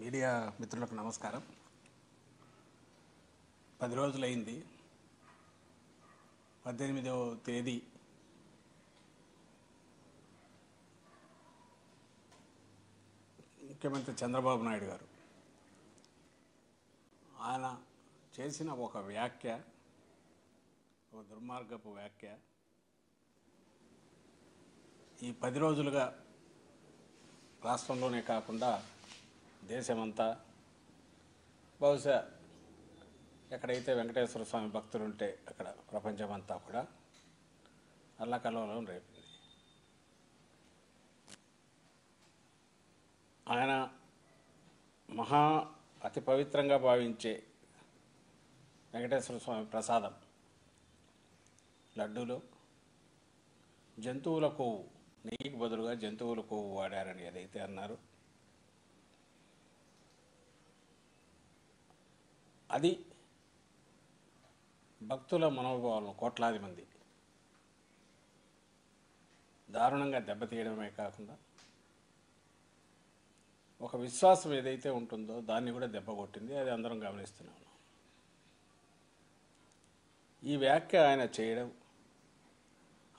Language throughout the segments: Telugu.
మీడియా మిత్రులకు నమస్కారం. 10 రోజులైంది. 18వ తేదీ ముఖ్యమంత్రి చంద్రబాబు నాయుడు గారు ఆయన చేసిన ఒక వ్యాఖ్య, ఒక దుర్మార్గపు వ్యాఖ్య ఈ 10 రోజులుగా రాష్ట్రంలోనే కాకుండా దేశమంతా, బహుశా ఎక్కడైతే వెంకటేశ్వర స్వామి భక్తులు ఉంటే అక్కడ ప్రపంచమంతా కూడా అల్లకల్లోలం రేపింది. ఆయన అతి పవిత్రంగా భావించే వెంకటేశ్వర స్వామి ప్రసాదం లడ్డూలో జంతువుల కొవ్వు, నెయ్యికి బదులుగా జంతువుల కొవ్వు వాడారని ఏదైతే అన్నారు, అది భక్తుల మనోభావాలను కోట్లాది మంది దారుణంగా దెబ్బతీయడమే కాకుండా ఒక విశ్వాసం ఏదైతే ఉంటుందో దాన్ని కూడా దెబ్బకొట్టింది. అది అందరం గమనిస్తున్నాం. ఈ వ్యాఖ్య ఆయన చేయడం,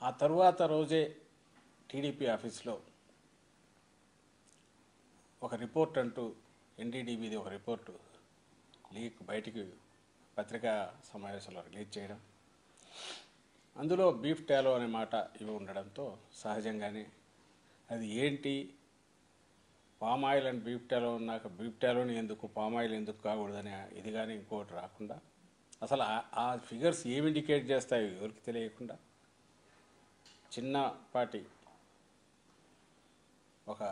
ఆ తరువాత రోజే టీడీపీ ఆఫీస్లో ఒక రిపోర్ట్ అంటూ ఎన్డీడీబీది ఒక రిపోర్టు లీక్ బయటికి పత్రికా సమావేశంలో రిలీజ్ చేయడం, అందులో బీఫ్ టాలో అనే మాట ఇవి ఉండడంతో సహజంగానే అది ఏంటి, పామ్ ఆయిల్ అండ్ బీఫ్ టాలో ఉన్నాక బీఫ్ టాలోని ఎందుకు, పామ్ ఆయిల్ ఎందుకు కాకూడదని ఇది కానీ ఇంకోటి రాకుండా, అసలు ఆ ఫిగర్స్ ఏమి ఇండికేట్ చేస్తాయో ఎవరికి తెలియకుండా చిన్నపాటి ఒక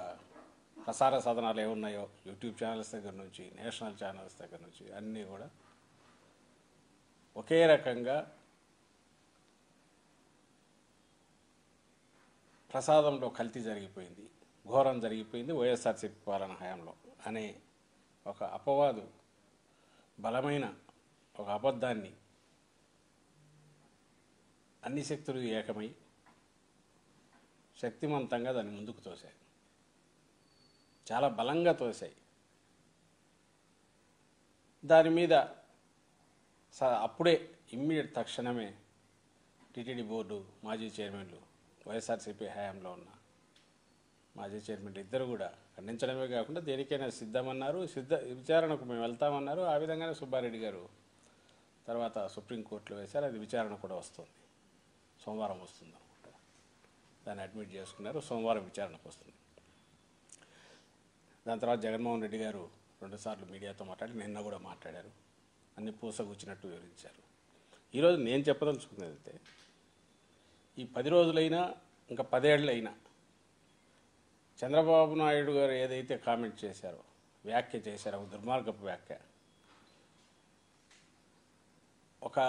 ప్రసార సాధనాలు ఏమున్నాయో యూట్యూబ్ ఛానల్స్ దగ్గర నుంచి నేషనల్ ఛానల్స్ దగ్గర నుంచి అన్నీ కూడా ఒకే రకంగా ప్రసాదంలో కల్తీ జరిగిపోయింది, ఘోరం జరిగిపోయింది వైఎస్ఆర్సీపీ పాలన హయాంలో అనే ఒక అపవాదు, బలమైన ఒక అబద్ధాన్ని అన్ని శక్తులు ఏకమై శక్తివంతంగా దాన్ని ముందుకు తోశాయి, చాలా బలంగా తోశాయి. దాని మీద అప్పుడే ఇమ్మీడియట్ తక్షణమే టీటీడీ బోర్డు మాజీ చైర్మన్లు, వైఎస్ఆర్సీపీ హయాంలో ఉన్న మాజీ చైర్మన్లు ఇద్దరు కూడా ఖండించడమే కాకుండా దేనికైనా సిద్ధమన్నారు, విచారణకు మేము వెళ్తామన్నారు. ఆ విధంగానే సుబ్బారెడ్డి గారు తర్వాత సుప్రీంకోర్టులో వేశారు. అది విచారణ కూడా వస్తుంది, సోమవారం వస్తుంది అనుకుంటా. దాన్ని అడ్మిట్ చేసుకున్నారు, సోమవారం విచారణకు వస్తుంది. దాని తర్వాత జగన్మోహన్ రెడ్డి గారు 2 సార్లు మీడియాతో మాట్లాడి నిన్న కూడా మాట్లాడారు, అన్ని పూసగుచ్చినట్టు వివరించారు. ఈరోజు నేను చెప్పదలుచుకున్నది అయితే, ఈ 10 రోజులైనా ఇంకా 10 ఏళ్ళైనా చంద్రబాబు నాయుడు గారు ఏదైతే కామెంట్ చేశారో, వ్యాఖ్య చేశారో, ఒక దుర్మార్గపు వ్యాఖ్య, ఒక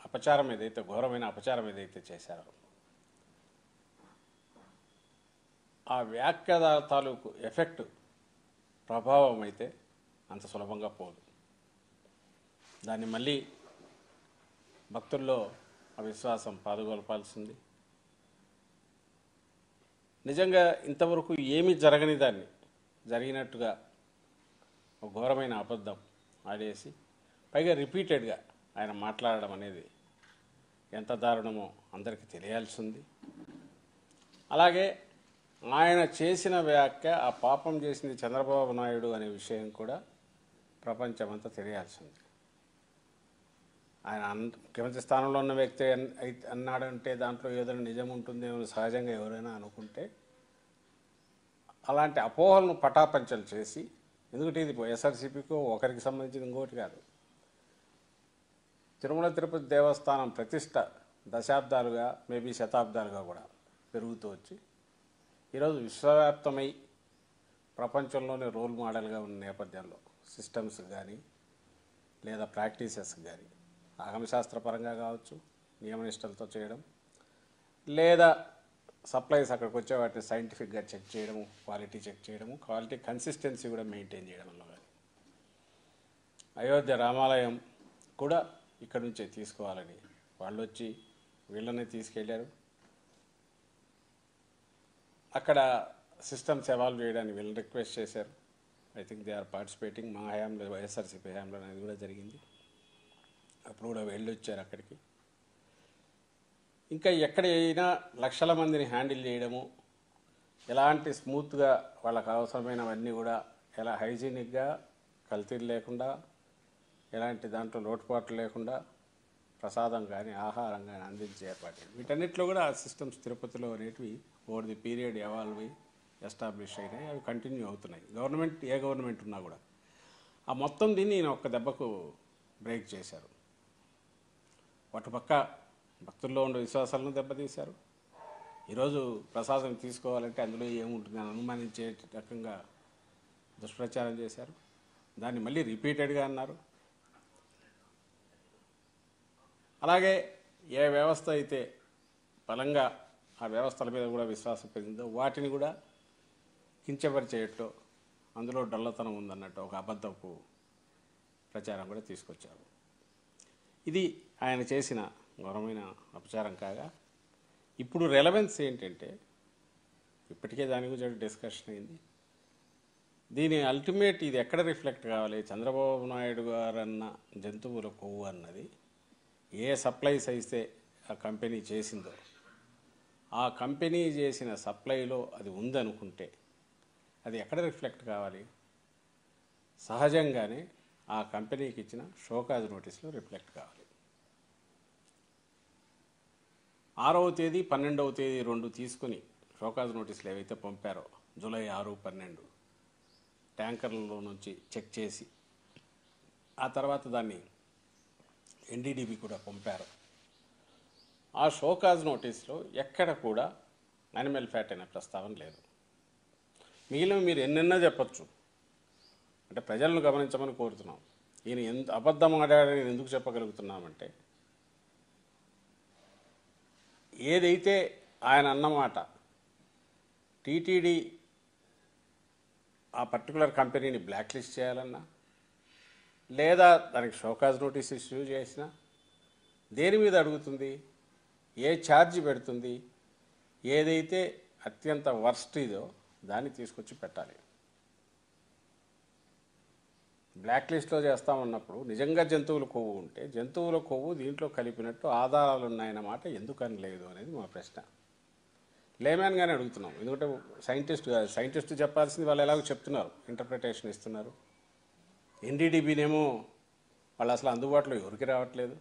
అపచారం ఏదైతే, ఘోరమైన అపచారం ఏదైతే చేశారో, ఆ వ్యాఖ్య తాలూకు ఎఫెక్ట్, ప్రభావం అయితే అంత సులభంగా పోదు. దాన్ని మళ్ళీ భక్తుల్లో ఆ విశ్వాసం పాదుగొల్పాల్సింది. నిజంగా ఇంతవరకు ఏమీ జరగని దాన్ని జరిగినట్టుగా ఒక ఘోరమైన అబద్ధం ఆడేసి పైగా రిపీటెడ్గా ఆయన మాట్లాడడం అనేది ఎంత దారుణమో అందరికీ తెలియాల్సింది. అలాగే ఆయన చేసిన వ్యాఖ్య, ఆ పాపం చేసింది చంద్రబాబు నాయుడు అనే విషయం కూడా ప్రపంచమంతా తెలియాల్సింది. ఆయన ముఖ్యమంత్రి స్థానంలో ఉన్న వ్యక్తి అన్నాడంటే దాంట్లో ఏదైనా నిజం ఉంటుందేమో సహజంగా ఎవరైనా అనుకుంటే, అలాంటి అపోహలను పటాపంచలు చేసి, ఎందుకంటే ఇది వైఎస్ఆర్సీపీకి ఒకరికి సంబంధించిన ఇంకోటి కాదు, తిరుమల తిరుపతి దేవస్థానం ప్రతిష్ట దశాబ్దాలుగా, మేబీ శతాబ్దాలుగా కూడా పెరుగుతూ వచ్చి ఈరోజు విశ్వవ్యాప్తమై ప్రపంచంలోనే రోల్ మోడల్గా ఉన్న నేపథ్యంలో సిస్టమ్స్ కానీ లేదా ప్రాక్టీసెస్ కానీ ఆగమశాస్త్రపరంగా కావచ్చు, నియమనిష్టలతో చేయడం, లేదా సప్లైస్ అక్కడికి వచ్చే వాటిని సైంటిఫిక్గా చెక్ చేయడము, క్వాలిటీ చెక్ చేయడము, క్వాలిటీ కన్సిస్టెన్సీ కూడా మెయింటైన్ చేయడంలో కానీ, అయోధ్య రామాలయం కూడా ఇక్కడి నుంచే తీసుకోవాలని వాళ్ళు వచ్చి వీళ్ళనే తీసుకెళ్ళారు. అక్కడ సిస్టమ్స్ ఎవాల్వ్ చేయడానికి వీళ్ళని రిక్వెస్ట్ చేశారు. I think they are participating. మా హయాంలో వైఎస్ఆర్సీపీ హయాంలో అది కూడా జరిగింది. అప్పుడు కూడా వెళ్ళొచ్చారు అక్కడికి. ఇంకా ఎక్కడైనా లక్షల మందిని హ్యాండిల్ చేయడము, ఎలాంటి స్మూత్గా వాళ్ళకు అవసరమైనవన్నీ కూడా ఎలా హైజీనిక్గా, కల్తీలు లేకుండా, ఎలాంటి దాంట్లో లోటుపాట్లు లేకుండా ప్రసాదం కానీ ఆహారం కానీ అందించే ఏర్పాటు. వీటన్నిటిలో కూడా ఆ సిస్టమ్స్ తిరుపతిలో అనేటివి ఓవర్ ది పీరియడ్ ఎవాల్వ్ అయ్యి ఎస్టాబ్లిష్ అయినాయి. అవి కంటిన్యూ అవుతున్నాయి. గవర్నమెంట్ ఏ గవర్నమెంట్ ఉన్నా కూడా ఆ మొత్తం దీన్ని ఈయన ఒక్క దెబ్బకు బ్రేక్ చేశారు. పక్క భక్తుల్లో ఉండే విశ్వాసాలను దెబ్బతీశారు. ఈరోజు ప్రసాదం తీసుకోవాలంటే అందులో ఏముంటుంది అని అనుమానించే రకంగా దుష్ప్రచారం చేశారు. దాన్ని మళ్ళీ రిపీటెడ్గా అన్నారు. అలాగే ఏ వ్యవస్థ అయితే బలంగా ఆ వ్యవస్థల మీద కూడా విశ్వాసం పెరిగిందో వాటిని కూడా కించపరిచేయట్లో అందులో డొల్లతనం ఉందన్నట్టు ఒక అబద్ధపు ప్రచారం కూడా తీసుకొచ్చారు. ఇది ఆయన చేసిన ఘోరమైన అపచారం కాగా, ఇప్పుడు రెలవెన్స్ ఏంటంటే ఇప్పటికే దాని గురించి డిస్కషన్ అయింది. దీని అల్టిమేట్ ఇది ఎక్కడ రిఫ్లెక్ట్ కావాలి? చంద్రబాబు నాయుడు గారన్న జంతువుల కొవ్వు అన్నది ఏ సప్లైస్ అయితే ఆ కంపెనీ చేసిందో ఆ కంపెనీ చేసిన సప్లైలో అది ఉందనుకుంటే అది ఎక్కడ రిఫ్లెక్ట్ కావాలి? సహజంగానే ఆ కంపెనీకి ఇచ్చిన షోకాజ్ నోటీసులో రిఫ్లెక్ట్ కావాలి. 6వ తేదీ 12వ తేదీ 2 తీసుకుని షోకాజ్ నోటీసులు ఏవైతే పంపారో జూలై 6, 12 ట్యాంకర్లలో నుంచి చెక్ చేసి ఆ తర్వాత దాన్ని ఎన్డీడీబీ కూడా పంపారు. ఆ షోకాజ్ నోటీస్లో ఎక్కడ కూడా యానిమల్ ఫ్యాట్ అనే ప్రస్తావన లేదు. మిగిలిన మీరు ఎన్నెన్నో చెప్పచ్చు, అంటే ప్రజలను గమనించమని కోరుతున్నాం. ఈయన ఎంత అబద్ధం ఆడాడని ఎందుకు చెప్పగలుగుతున్నామంటే ఏదైతే ఆయన అన్నమాట టీటీడీ ఆ పర్టికులర్ కంపెనీని బ్లాక్ లిస్ట్ చేయాలన్నా లేదా దానికి షోకాజ్ నోటీస్ ఇష్యూ చేసినా దేని మీద అడుగుతుంది, ఏ ఛార్జ్ పెడుతుంది, ఏదైతే అత్యంత వర్స్ట్ ఇదో దాన్ని తీసుకొచ్చి పెట్టాలి. బ్లాక్ లిస్ట్లో చేస్తామన్నప్పుడు నిజంగా జంతువుల కొవ్వు ఉంటే జంతువుల కొవ్వు దీంట్లో కలిపినట్టు ఆధారాలు ఉన్నాయన్నమాట ఎందుకని లేదు అనేది మా ప్రశ్న. లేమ్యాన్గానే అడుగుతున్నాం. ఎందుకంటే సైంటిస్ట్ చెప్పాల్సింది వాళ్ళు ఎలాగో చెప్తున్నారు, ఇంటర్ప్రిటేషన్ ఇస్తున్నారు. ఎన్డీడీబీనేమో వాళ్ళు అసలు అందుబాటులో ఎవరికి రావట్లేదు.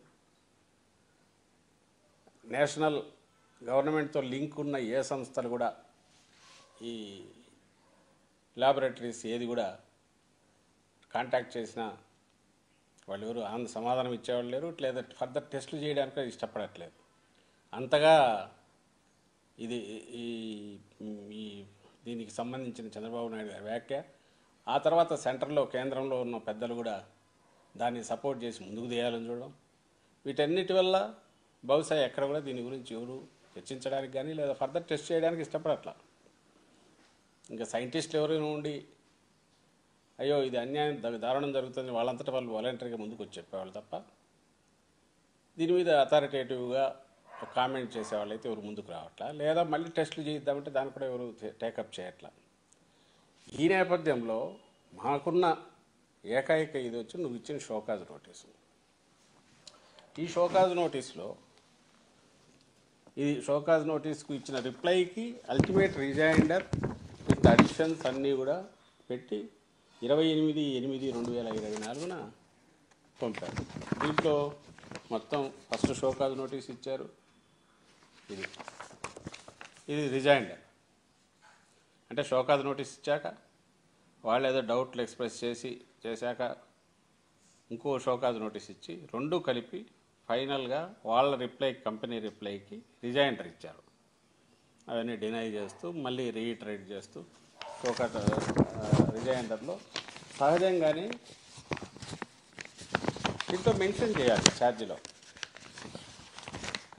నేషనల్ గవర్నమెంట్తో లింక్ ఉన్న ఏ సంస్థలు కూడా ఈ ల్యాబొరేటరీస్ ఏది కూడా కాంటాక్ట్ చేసినా వాళ్ళు ఎవరు సమాధానం ఇచ్చేవాళ్ళు లేరు, లేదా ఫర్దర్ టెస్టులు చేయడానికి ఇష్టపడట్లేదు. అంతగా ఇది ఈ దీనికి సంబంధించిన చంద్రబాబు నాయుడు గారి వ్యాఖ్య. ఆ తర్వాత సెంటర్లో కేంద్రంలో ఉన్న పెద్దలు కూడా దాన్ని సపోర్ట్ చేసి ముందుకు తీయాలని చూడడం, వీటన్నిటి వల్ల బహుశా ఎక్కడ కూడా దీని గురించి ఎవరు చర్చించడానికి కానీ లేదా ఫర్దర్ టెస్ట్ చేయడానికి ఇష్టపడట్లా. ఇంకా సైంటిస్టులు ఎవరైనా ఉండి అయ్యో ఇది అన్యాయం దారుణం జరుగుతుంది వాళ్ళంతటా వాళ్ళు వాలంటరీగా ముందుకు వచ్చి చెప్పేవాళ్ళు తప్ప దీని మీద అథారిటేటివ్గా కామెంట్ చేసేవాళ్ళు అయితే ఎవరు ముందుకు రావట్లా, లేదా మళ్ళీ టెస్టులు చేయిద్దామంటే దాన్ని కూడా ఎవరు టేకప్ చేయట్లా. ఈ నేపథ్యంలో మాకున్న ఏకైక ఇది వచ్చి నువ్వు ఇచ్చిన షోకాజ్ నోటీసు. ఈ షోకాజ్ నోటీస్లో ఇది షోకాజ్ నోటీస్కు ఇచ్చిన రిప్లైకి అల్టిమేట్ రిజైండర్ విత్ అడిషన్స్ అన్నీ కూడా పెట్టి 28/8/2024 పంపారు. దీంట్లో మొత్తం ఫస్ట్ షోకాజ్ నోటీస్ ఇచ్చారు. ఇది రిజైండర్ అంటే షోకాజ్ నోటీస్ ఇచ్చాక వాళ్ళు ఏదో డౌట్లు ఎక్స్ప్రెస్ చేశాక ఇంకో షోకాజ్ నోటీస్ ఇచ్చి రెండు కలిపి ఫైనల్గా వాళ్ళ కంపెనీ రిప్లైకి రిజైండర్ ఇచ్చారు. అవన్నీ డినై చేస్తూ మళ్ళీ రీఇటరేట్ చేస్తూ షోకాజ్ రిజైండర్లో సహజంగానే దీంట్లో మెన్షన్ చేయాలి ఛార్జీలో,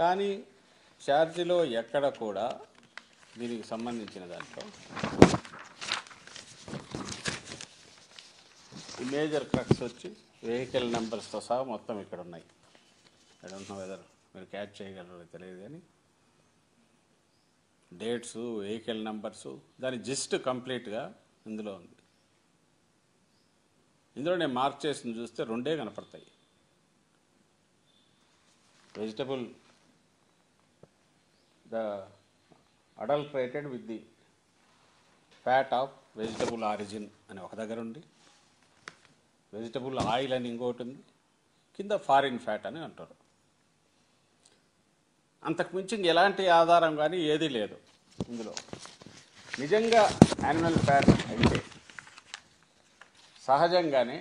కానీ ఛార్జీలో ఎక్కడ కూడా దీనికి సంబంధించిన దాంట్లో ఈ మేజర్ క్రక్స్ వచ్చి వెహికల్ నెంబర్స్తో సహా మొత్తం ఇక్కడ ఉన్నాయి. ఐ డోంట్ నో వెదర్ మీరు క్యాచ్ చేయగలరో తెలియదు, కానీ డేట్స్, వెహికల్ నంబర్సు, దాని జిస్ట్ కంప్లీట్గా ఇందులో ఉంది. ఇందులో నేను మార్క్ చేసింది చూస్తే రెండే కనపడతాయి. Vegetable the adulterated with the fat of vegetable origin అని ఒక దగ్గర ఉంది, వెజిటబుల్ ఆయిల్ అని ఇంకోటి ఉంది, కింద ఫారిన్ ఫ్యాట్ అని అంటారు. అంతకుమించి ఎలాంటి ఆధారం కానీ ఏదీ లేదు ఇందులో. నిజంగా యానిమల్ ఫ్యాట్ అయితే సహజంగానే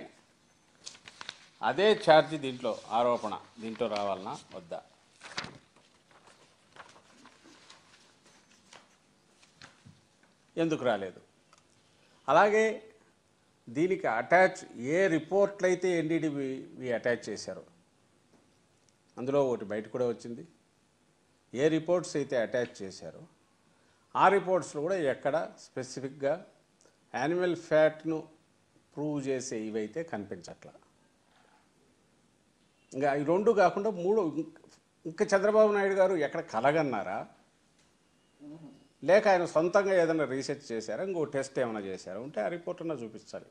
అదే ఛార్జ్ దీంట్లో ఆరోపణ దీంట్లో రావాలన్నా వద్దా? ఎందుకు రాలేదు? అలాగే దీనికి అటాచ్ ఏ రిపోర్ట్లు అయితే ఎన్డీడీబీ అటాచ్ చేశారో అందులో ఒకటి బయట కూడా వచ్చింది. ఏ రిపోర్ట్స్ అయితే అటాచ్ చేశారో ఆ రిపోర్ట్స్లో కూడా ఎక్కడ స్పెసిఫిక్గా యానిమల్ ఫ్యాట్ను ప్రూవ్ చేసే ఇవైతే కనిపించట్లా. ఇంకా ఈ రెండు కాకుండా మూడు ఇంకా చంద్రబాబు నాయుడు గారు ఎక్కడ కలగన్నారా, లేక ఆయన సొంతంగా ఏదైనా రీసెర్చ్ చేశారా, ఇంకో టెస్ట్ ఏమైనా చేశారా ఉంటే ఆ రిపోర్ట్ అన్నా చూపించాలి.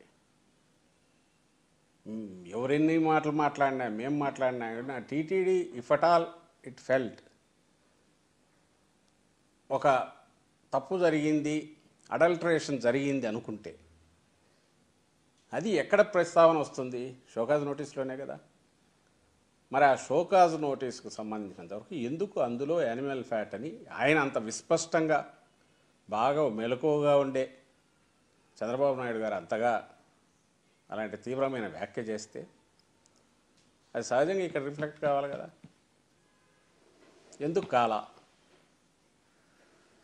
ఎవరెన్ని మాటలు మాట్లాడినా, మేము మాట్లాడినా, TTD if at all it felt ఒక తప్పు జరిగింది, అడల్టరేషన్ జరిగింది అనుకుంటే అది ఎక్కడ ప్రస్తావన వస్తుంది? షోకాజ్ నోటీస్లోనే కదా. మరి ఆ షోకాజ్ నోటీస్కు సంబంధించినంతవరకు ఎందుకు అందులో యానిమల్ ఫ్యాట్ అని ఆయన అంత విస్పష్టంగా బాగా మెలకువగా ఉండే చంద్రబాబు నాయుడు గారు అంతగా అలాంటి తీవ్రమైన వ్యాఖ్య చేస్తే అది సహజంగా ఇక్కడ రిఫ్లెక్ట్ కావాలి కదా. ఎందుకు కాలా?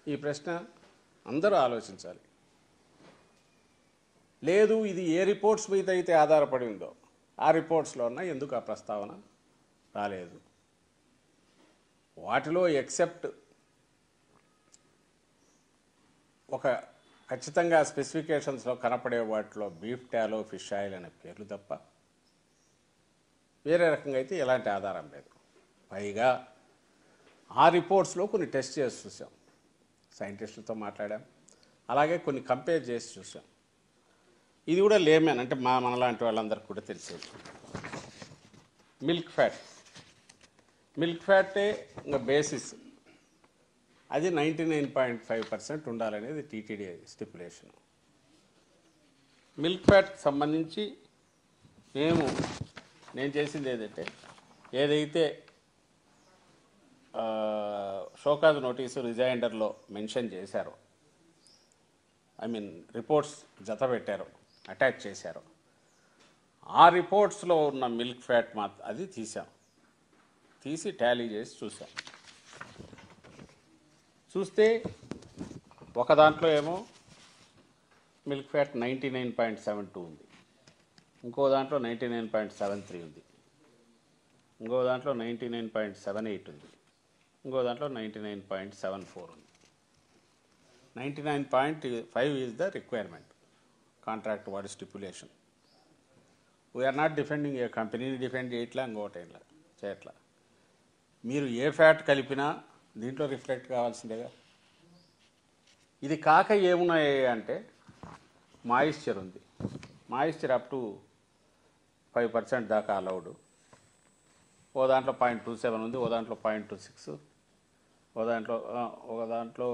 ఈ ప్రశ్న అందరూ ఆలోచించాలి. లేదు, ఇది ఏ రిపోర్ట్స్ మీద అయితే ఆధారపడి ఉందో ఆ రిపోర్ట్స్లో ఉన్న ఎందుకు ఆ ప్రస్తావన రాలేదు? వాటిలో ఎక్సెప్ట్ ఒక ఖచ్చితంగా స్పెసిఫికేషన్స్లో కనపడే వాటిలో బీఫ్ టాలో, ఫిష్ ఆయిల్ అనే పేర్లు తప్ప వేరే రకంగా అయితే ఎలాంటి ఆధారం లేదు. పైగా ఆ రిపోర్ట్స్లో కొన్ని టెస్ట్ చేసి చూసాం, సైంటిస్టులతో మాట్లాడాం, అలాగే కొన్ని కంపేర్ చేసి చూసాం. ఇది కూడా లేమన్ అంటే మనలాంటి వాళ్ళందరికీ కూడా తెలిసేది. మిల్క్ ఫ్యాటే ఇంకా బేసిస్, అది 99.5% ఉండాలనేది టీటీడీ స్టిపులేషన్. మిల్క్ ఫ్యాట్కి సంబంధించి నేను చేసింది ఏదంటే, ఏదైతే షోకాజ్ నోటీసు రిజైండర్లో మెన్షన్ చేశారో, రిపోర్ట్స్ జత పెట్టారో, అటాచ్ చేశారో, ఆ రిపోర్ట్స్లో ఉన్న మిల్క్ ఫ్యాట్ అది తీసి టాలీ చేసి చూస్తే ఒక దాంట్లో ఏమో మిల్క్ ఫ్యాట్ 99.72 ఉంది, ఇంకో దాంట్లో 99.73 ఉంది, ఇంకో దాంట్లో 99.78 ఉంది, ఇంకో దాంట్లో 99.74 ఉంది. 99.5 ఈజ్ ద రిక్వైర్మెంట్, కాంట్రాక్ట్ వాడి స్టిపులేషన్. వీఆర్ నాట్ డిఫెండింగ్ ఏ కంపెనీని డిఫెండ్ చేయట్లా, ఇంకోటి చేయట్లా. మీరు ఏ ఫ్యాట్ కలిపినా దీంట్లో రిఫ్లెక్ట్ కావాల్సిందేగా. ఇది కాక ఏమున్నాయి అంటే మాయిశ్చర్ ఉంది. మాయిశ్చర్ అప్ టు 5% దాకా అలౌడ్. ఓ దాంట్లో 0.27 ఉంది, ఓ దాంట్లో 0.26, ఒక దాంట్లో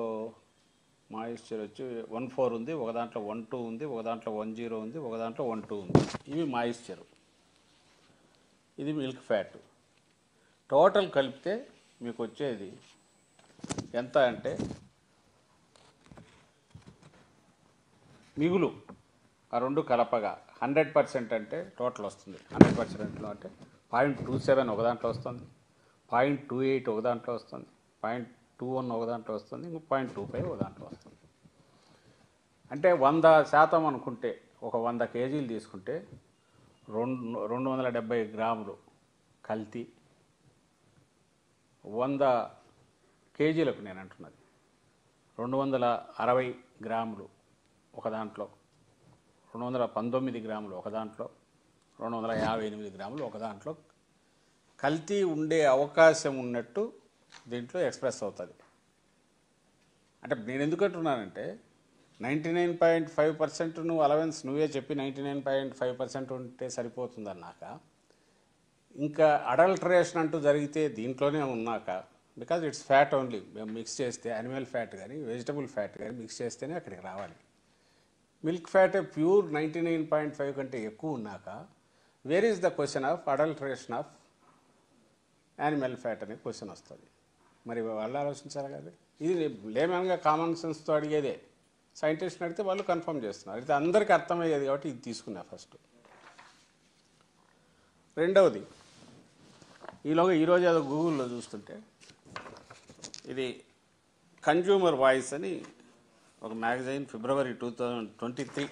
మాయిశ్చర్ వచ్చి 1.4 ఉంది, ఒక దాంట్లో 1.2 ఉంది, ఒక దాంట్లో 1.0 ఉంది, ఒక దాంట్లో 1.2 ఉంది. ఇవి మాయిశ్చర్. ఇది మిల్క్ ఫ్యాట్. టోటల్ కలిపితే మీకు వచ్చేది ఎంత అంటే, మిగులు ఆ రెండు కలపగా 100% అంటే టోటల్ వస్తుంది. 100%లో అంటే 0.27 ఒక దాంట్లో వస్తుంది, 0.28 ఒక దాంట్లో వస్తుంది, 0.21 ఒక దాంట్లో వస్తుంది, ఇంకో 0.25 ఒక దాంట్లో వస్తుంది. అంటే 100% అనుకుంటే, ఒక 100 కేజీలు తీసుకుంటే 270 గ్రాములు కల్తీ. 100 కేజీలకు నేను అంటున్నది 260 గ్రాములు ఒక దాంట్లో, 219 గ్రాములు ఒక దాంట్లో, 258 గ్రాములు ఒక దాంట్లో కల్తీ ఉండే అవకాశం ఉన్నట్టు దీంట్లో ఎక్స్ప్రెస్ అవుతుంది. అంటే నేను ఎందుకంటున్నానంటే 99.5% నువ్వు అలవెన్స్ నువ్వే చెప్పి 99.5% ఉంటే సరిపోతుందన్నాక ఇంకా అడల్టరేషన్ అంటూ జరిగితే దీంట్లోనే ఉన్నాక బికాజ్ ఇట్స్ ఫ్యాట్ ఓన్లీ మేము మిక్స్ చేస్తే యానిమల్ ఫ్యాట్ కానీ వెజిటబుల్ ఫ్యాట్ కానీ మిక్స్ చేస్తేనే అక్కడికి రావాలి. మిల్క్ ఫ్యాట్ ప్యూర్ 99.5 కంటే ఎక్కువ ఉన్నాక where is the question of adulteration of animal fat అనే క్వశ్చన్ వస్తుంది. మరి వాళ్ళు ఆలోచించాలి కదా. ఇది లేమన్గా కామన్ సెన్స్తో అడిగేదే. సైంటిస్ట్ని అడిగితే వాళ్ళు కన్ఫర్మ్ చేస్తున్నారు. అయితే అందరికీ అర్థమయ్యేది కాబట్టి ఇది తీసుకున్నా ఫస్ట్. రెండవది ఈరోజు ఏదో గూగుల్లో చూస్తుంటే ఇది కన్జ్యూమర్ వాయిస్ అని ఒక మ్యాగజైన్ February 2023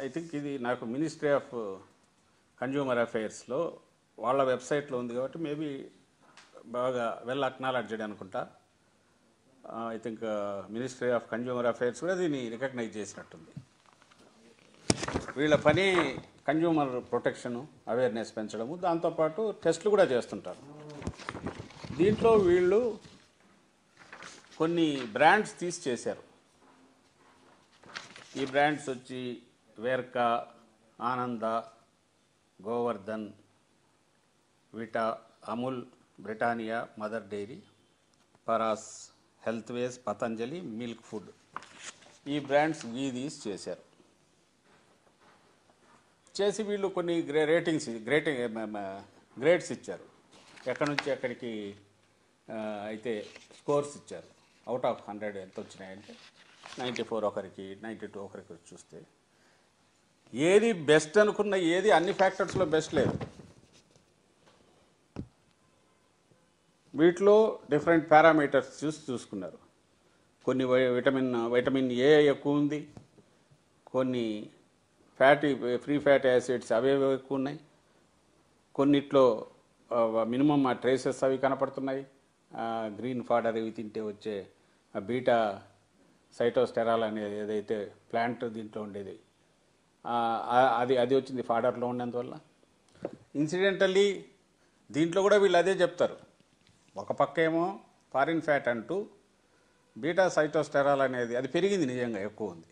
ఐ థింక్ ఇది నాకు మినిస్ట్రీ ఆఫ్ కన్జ్యూమర్ అఫైర్స్లో వాళ్ళ వెబ్సైట్లో ఉంది కాబట్టి మేబీ బాగా వెల్ అక్నాలెడ్జ్డ్ అనుకుంటా. I think ministry of consumer affairs కూడా దీన్ని రికగ్నైజ్ చేసినట్టుంది. వీళ్ళ పని కన్జ్యూమర్ ప్రొటెక్షను అవేర్నెస్ పెంచడము, దాంతోపాటు టెస్టులు కూడా చేస్తుంటారు. దీంట్లో వీళ్ళు కొన్ని బ్రాండ్స్ తీసి చేశారు. ఈ బ్రాండ్స్ వచ్చి Verka, Ananda, Govardhan, Vita, Amul, Britannia, Mother Dairy, Paras, Healthways, Patanjali, milk food, ఈ బ్రాండ్స్ తీసి చేశారు. చేసి వీళ్ళు కొన్ని గ్రేడ్స్ ఇచ్చారు. ఎక్కడి నుంచి ఎక్కడికి అయితే స్కోర్స్ ఇచ్చారు. అవుట్ ఆఫ్ 100 ఎంత వచ్చినాయంటే 94 ఒకరికి, 92 ఒకరికి చూస్తే ఏది బెస్ట్ అనుకున్న ఏది అన్ని ఫ్యాక్టర్స్లో బెస్ట్ లేదు. వీటిలో డిఫరెంట్ పారామీటర్స్ చూసుకున్నారు. కొన్ని విటమిన్ ఏ ఎక్కువ ఉంది, కొన్ని ఫ్రీ ఫ్యాటీ యాసిడ్స్ అవేవో ఎక్కువ ఉన్నాయి, కొన్నిట్లో మినిమం ఆ ట్రేసెస్ అవి కనపడుతున్నాయి. గ్రీన్ ఫాడర్ ఇవి తింటే వచ్చే బీటా సైటోస్టెరాల్ అనేది ఏదైతే ప్లాంట్ దీంట్లో ఉండేది అది వచ్చింది ఫాడర్లో ఉన్నందువల్ల. ఇన్సిడెంటల్లీ దీంట్లో కూడా వీళ్ళు అదే చెప్తారు. ఒక పక్క ఏమో ఫారిన్ ఫ్యాట్ అంటూ బీటా సైటోస్టెరాల్ అనేది అది పెరిగింది, నిజంగా ఎక్కువ ఉంది.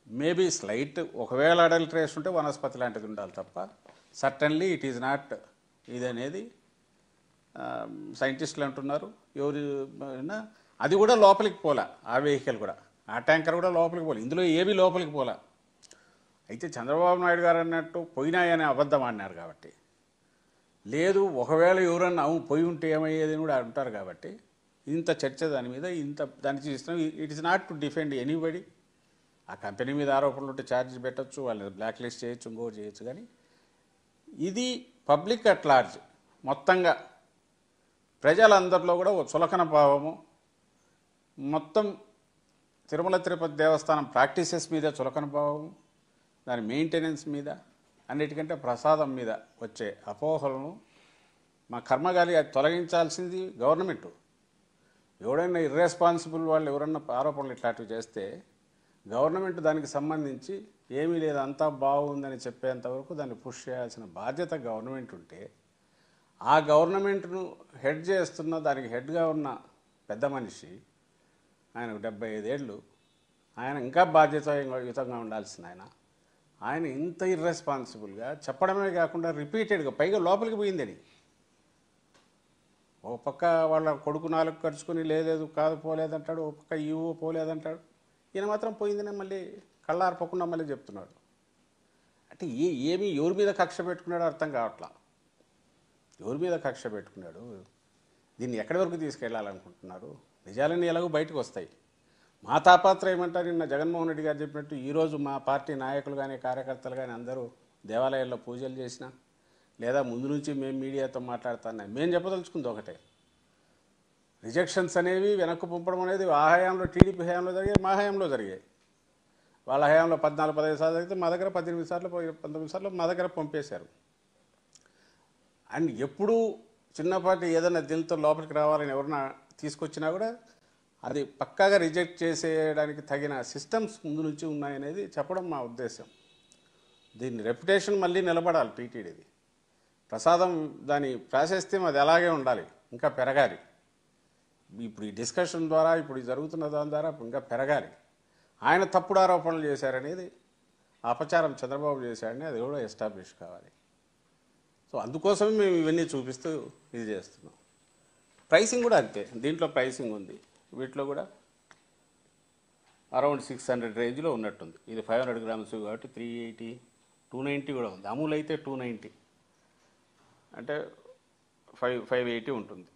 మేబీ స్లైట్ ఒకవేళ అడల్టరేషన్ ఉంటే వనస్పతి లాంటిది ఉండాలి తప్ప సర్టన్లీ ఇట్ ఈజ్ నాట్ ఇది అనేది సైంటిస్టులు అంటున్నారు. ఎవరు అది కూడా లోపలికి పోలా, ఆ వెహికల్ కూడా, ఆ ట్యాంకర్ కూడా లోపలికి పోలే, ఇందులో ఏవి లోపలికి పోలా. అయితే చంద్రబాబు నాయుడు గారు అన్నట్టు పోయినాయనే అబద్ధం అన్నారు కాబట్టి, లేదు ఒకవేళ ఎవరన్నా పోయి ఉంటే ఏమయ్యేది కూడా అంటారు కాబట్టి ఇంత చర్చ దాని మీద, దాన్ని చేస్తున్నాం. It is not to defend anybody. ఆ కంపెనీ మీద ఆరోపణలు ఉంటే ఛార్జ్ పెట్టచ్చు, వాళ్ళని బ్లాక్ లిస్ట్ చేయొచ్చు, ఇంకోటి చేయొచ్చు. కానీ ఇది పబ్లిక్ అట్ లార్జ్ మొత్తంగా ప్రజలందరిలో కూడా ఒక చులకన భావము, మొత్తం తిరుమల తిరుపతి దేవస్థానం ప్రాక్టీసెస్ మీద చులకన భావము, దాని మెయింటెనెన్స్ మీద, అన్నిటికంటే ప్రసాదం మీద వచ్చే అపోహలను మా కర్మగాలి అది తొలగించాల్సింది గవర్నమెంట్. ఎవడైనా ఇర్రెస్పాన్సిబుల్ వాళ్ళు ఎవరన్నా ఆరోపణలు ఇట్లాంటివి చేస్తే గవర్నమెంట్ దానికి సంబంధించి ఏమీ లేదు అంతా బాగుందని చెప్పేంతవరకు దాన్ని పుష్ చేయాల్సిన బాధ్యత గవర్నమెంట్ ఉంటే, ఆ గవర్నమెంట్ను హెడ్ చేస్తున్న దానికి హెడ్గా ఉన్న పెద్ద మనిషి, ఆయనకు 75 ఏళ్ళు, ఆయన ఇంకా బాధ్యతాయుతంగా ఉండాల్సిన ఆయన ఇంత ఇర్రెస్పాన్సిబుల్గా చెప్పడమే కాకుండా రిపీటెడ్గా, పైగా లోపలికి పోయిందని. ఓ పక్క వాళ్ళ కొడుకు 4 ఖర్చుకొని లేదు కాదు పోలేదంటాడు, ఓ పక్క ఈవో పోలేదంటాడు, ఈయన మాత్రం పోయిందని మళ్ళీ కళ్ళార్పకుండా మళ్ళీ చెప్తున్నాడు. అంటే ఏమి ఎవరి మీద కక్ష పెట్టుకున్నాడో అర్థం కావట్లా. ఎవరి మీద కక్ష పెట్టుకున్నాడు, దీన్ని ఎక్కడి వరకు తీసుకెళ్లాలనుకుంటున్నారు? నిజాలన్నీ ఎలాగో బయటకు వస్తాయి. మా తాపాత్రయం ఏమంటారు, నిన్న జగన్మోహన్ రెడ్డి గారు చెప్పినట్టు ఈరోజు మా పార్టీ నాయకులు కానీ కార్యకర్తలు కానీ అందరూ దేవాలయాల్లో పూజలు చేసినా, లేదా ముందు నుంచి మేము మీడియాతో మాట్లాడుతున్నాం, మేము చెప్పదలుచుకుంది ఒకటే, రిజెక్షన్స్ అనేవి వెనక్కు పంపడం అనేది ఆ హయాంలో టీడీపీ హయాంలో జరిగాయి, మా హయాంలో జరిగాయి. వాళ్ళ హయాంలో 14-15 సార్లు జరిగితే మా దగ్గర 18 సార్లు 19 సార్లు మా దగ్గర పంపేశారు. అండ్ ఎప్పుడు చిన్నపాటి ఏదైనా దీనితో లోపలికి రావాలని ఎవరన్నా తీసుకొచ్చినా కూడా అది పక్కాగా రిజెక్ట్ చేసేయడానికి తగిన సిస్టమ్స్ ముందు నుంచి ఉన్నాయనేది చెప్పడం మా ఉద్దేశం. దీన్ని రెప్యుటేషన్ మళ్ళీ నిలబడాలి టీటీడీది. ప్రసాదం దాని ప్రాశస్త్యం అది అలాగే ఉండాలి, ఇంకా పెరగాలి. ఇప్పుడు ఈ డిస్కషన్ ద్వారా ఇప్పుడు ఈ జరుగుతున్న దాని ద్వారా ఇంకా పెరగాలి. ఆయన తప్పుడు ఆరోపణలు చేశారనేది అపచారం చంద్రబాబు చేశాడని అది కూడా ఎస్టాబ్లిష్ కావాలి. సో అందుకోసమే మేము ఇవన్నీ చూపిస్తూ ఇది చేస్తున్నాం. ప్రైసింగ్ కూడా అంతే, దీంట్లో ప్రైసింగ్ ఉంది, వీటిలో కూడా అరౌండ్ 600 రేంజ్లో ఉన్నట్టుంది. ఇది 500 గ్రామ్స్ కాబట్టి 380, 290 కూడా ఉంది. అమూల్ అయితే 290 అంటే 580 ఉంటుంది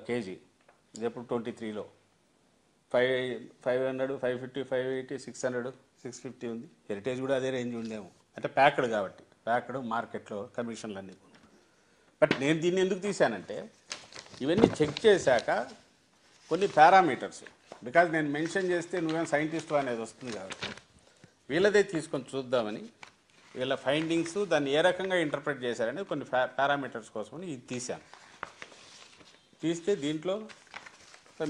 కేజీ. ఇది ఎప్పుడు 23లో 500, 550, 580, 600, 650 ఉంది. హెరిటేజ్ కూడా అదే రేంజ్ ఉండేమో, అంటే ప్యాక్డ్ కాబట్టి, ప్యాక్డ్ మార్కెట్లో కమిషన్లు అన్నీ. బట్ నేను దీన్ని ఎందుకు తీశానంటే ఇవన్నీ చెక్ చేశాక కొన్ని పారామీటర్స్, బికాజ్ నేను మెన్షన్ చేస్తే నువ్వేం సైంటిస్ట్ అనేది వస్తుంది కాబట్టి వీళ్ళదే తీసుకొని చూద్దామని, వీళ్ళ ఫైండింగ్స్ దాన్ని ఏ రకంగా ఇంటర్ప్రిట్ చేశారని కొన్ని పారామీటర్స్ కోసమని ఇది తీశాను. తీస్తే దీంట్లో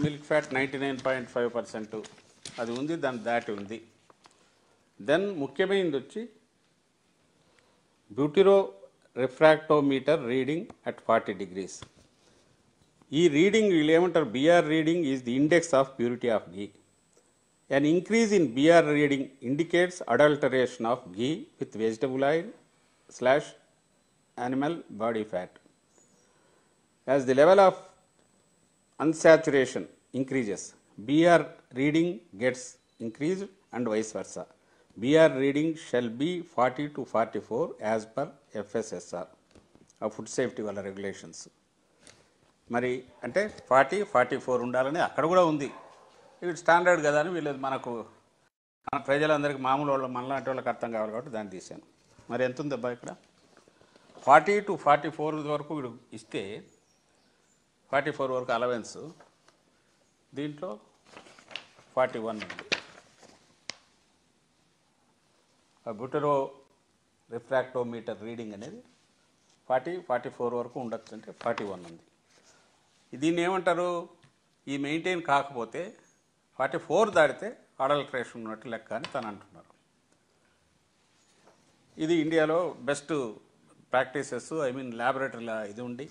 మిల్క్ ఫ్యాట్ 99.5% అది ఉంది, దాని దాటి ఉంది. దెన్ ముఖ్యమైనది వచ్చి butyro refractometer reading at 40 degrees. ఈ రీడింగ్ వీళ్ళు ఏమంటారు, BR reading is the index of purity of ghee. An increase in BR reading indicates adulteration of ghee with vegetable oil / animal body fat. As the level of unsaturation increases, BR reading gets increased and vice versa. BR reading shall be 40 to 44 as per FSSR of Food Safety వాళ్ళ regulations. మరి అంటే 40, 44 ఉండాలని అక్కడ కూడా ఉంది. ఇది స్టాండర్డ్ కదా అని వీళ్ళు మనకు మన ప్రజలందరికీ మామూలు వాళ్ళు మనలాంటి వాళ్ళకి అర్థం కావాలి కాబట్టి దాన్ని తీశాను. మరి ఎంత ఉందబ్బా ఇక్కడ 40 to 44 వరకు వీడు ఇస్తే 44 వరకు అలవెన్స్, దీంట్లో 41 ఉంది. బ్యూటరో రిఫ్రాక్టోమీటర్ రీడింగ్ అనేది 40, 44 వరకు ఉండొచ్చు, అంటే 41 ఉంది. దీన్ని ఏమంటారు, ఈ మెయింటైన్ కాకపోతే 44 దాటితే అడల్ట్రేషన్ ఉన్నట్టు లెక్క అని తను అంటున్నారు. ఇది ఇండియాలో బెస్ట్ ప్రాక్టీసెస్, ల్యాబొరేటరీలో ఇది ఉండి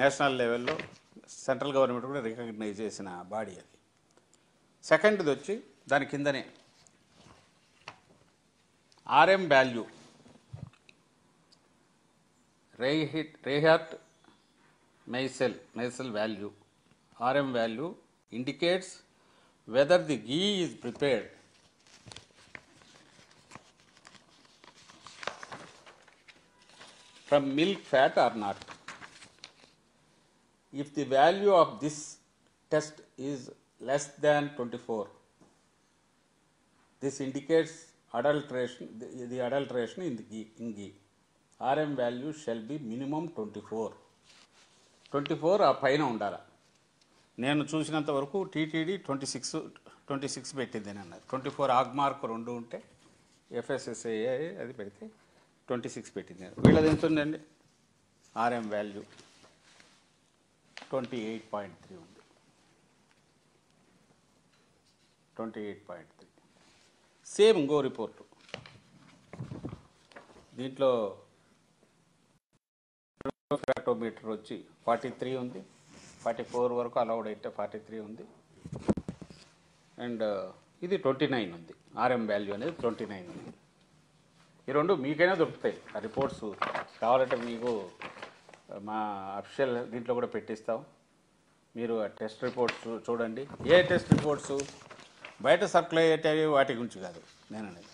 నేషనల్ లెవెల్లో సెంట్రల్ గవర్నమెంట్ కూడా రికగ్నైజ్ చేసిన బాడీ అది. సెకండ్ది వచ్చి దాని కిందనే RM value, Reichert Meisel value. RM value indicates whether the ghee is prepared from milk fat or not. If the value of this test is less than 24, this indicates adulteration, the adulteration in ghee. RM value shall be minimum 24 ఆ పైన ఉండాలి. నేను చూసినంత వరకు టీటీడీ 26 పెట్టింది అని అన్నారు. 24 ఆగ్మార్క్ 2 ఉంటే FSSAI అది పెడితే 26 పెట్టింది. వీళ్ళది ఎంత ఉందండి, RM వాల్యూ 28.3 ఉంది. 28.3 సేమ్ ఇంకో రిపోర్టు, దీంట్లో రిఫ్రాక్టోమీటర్ వచ్చి 43 ఉంది, 44 వరకు అలౌడ్ అయితే 43 ఉంది, అండ్ ఇది 29 ఉంది. RM వాల్యూ అనేది 29 ఉంది. ఈ రెండు మీకైనా దొరుకుతాయి ఆ రిపోర్ట్స్, కావాలంటే మీకు మా అఫిషియల్ దీంట్లో కూడా పెట్టిస్తాం. మీరు ఆ టెస్ట్ రిపోర్ట్స్ చూడండి. ఏ టెస్ట్ రిపోర్ట్స్ బయట సర్క్యులేట్ అయ్యేవి వాటి గురించి కాదు నేను అనేది,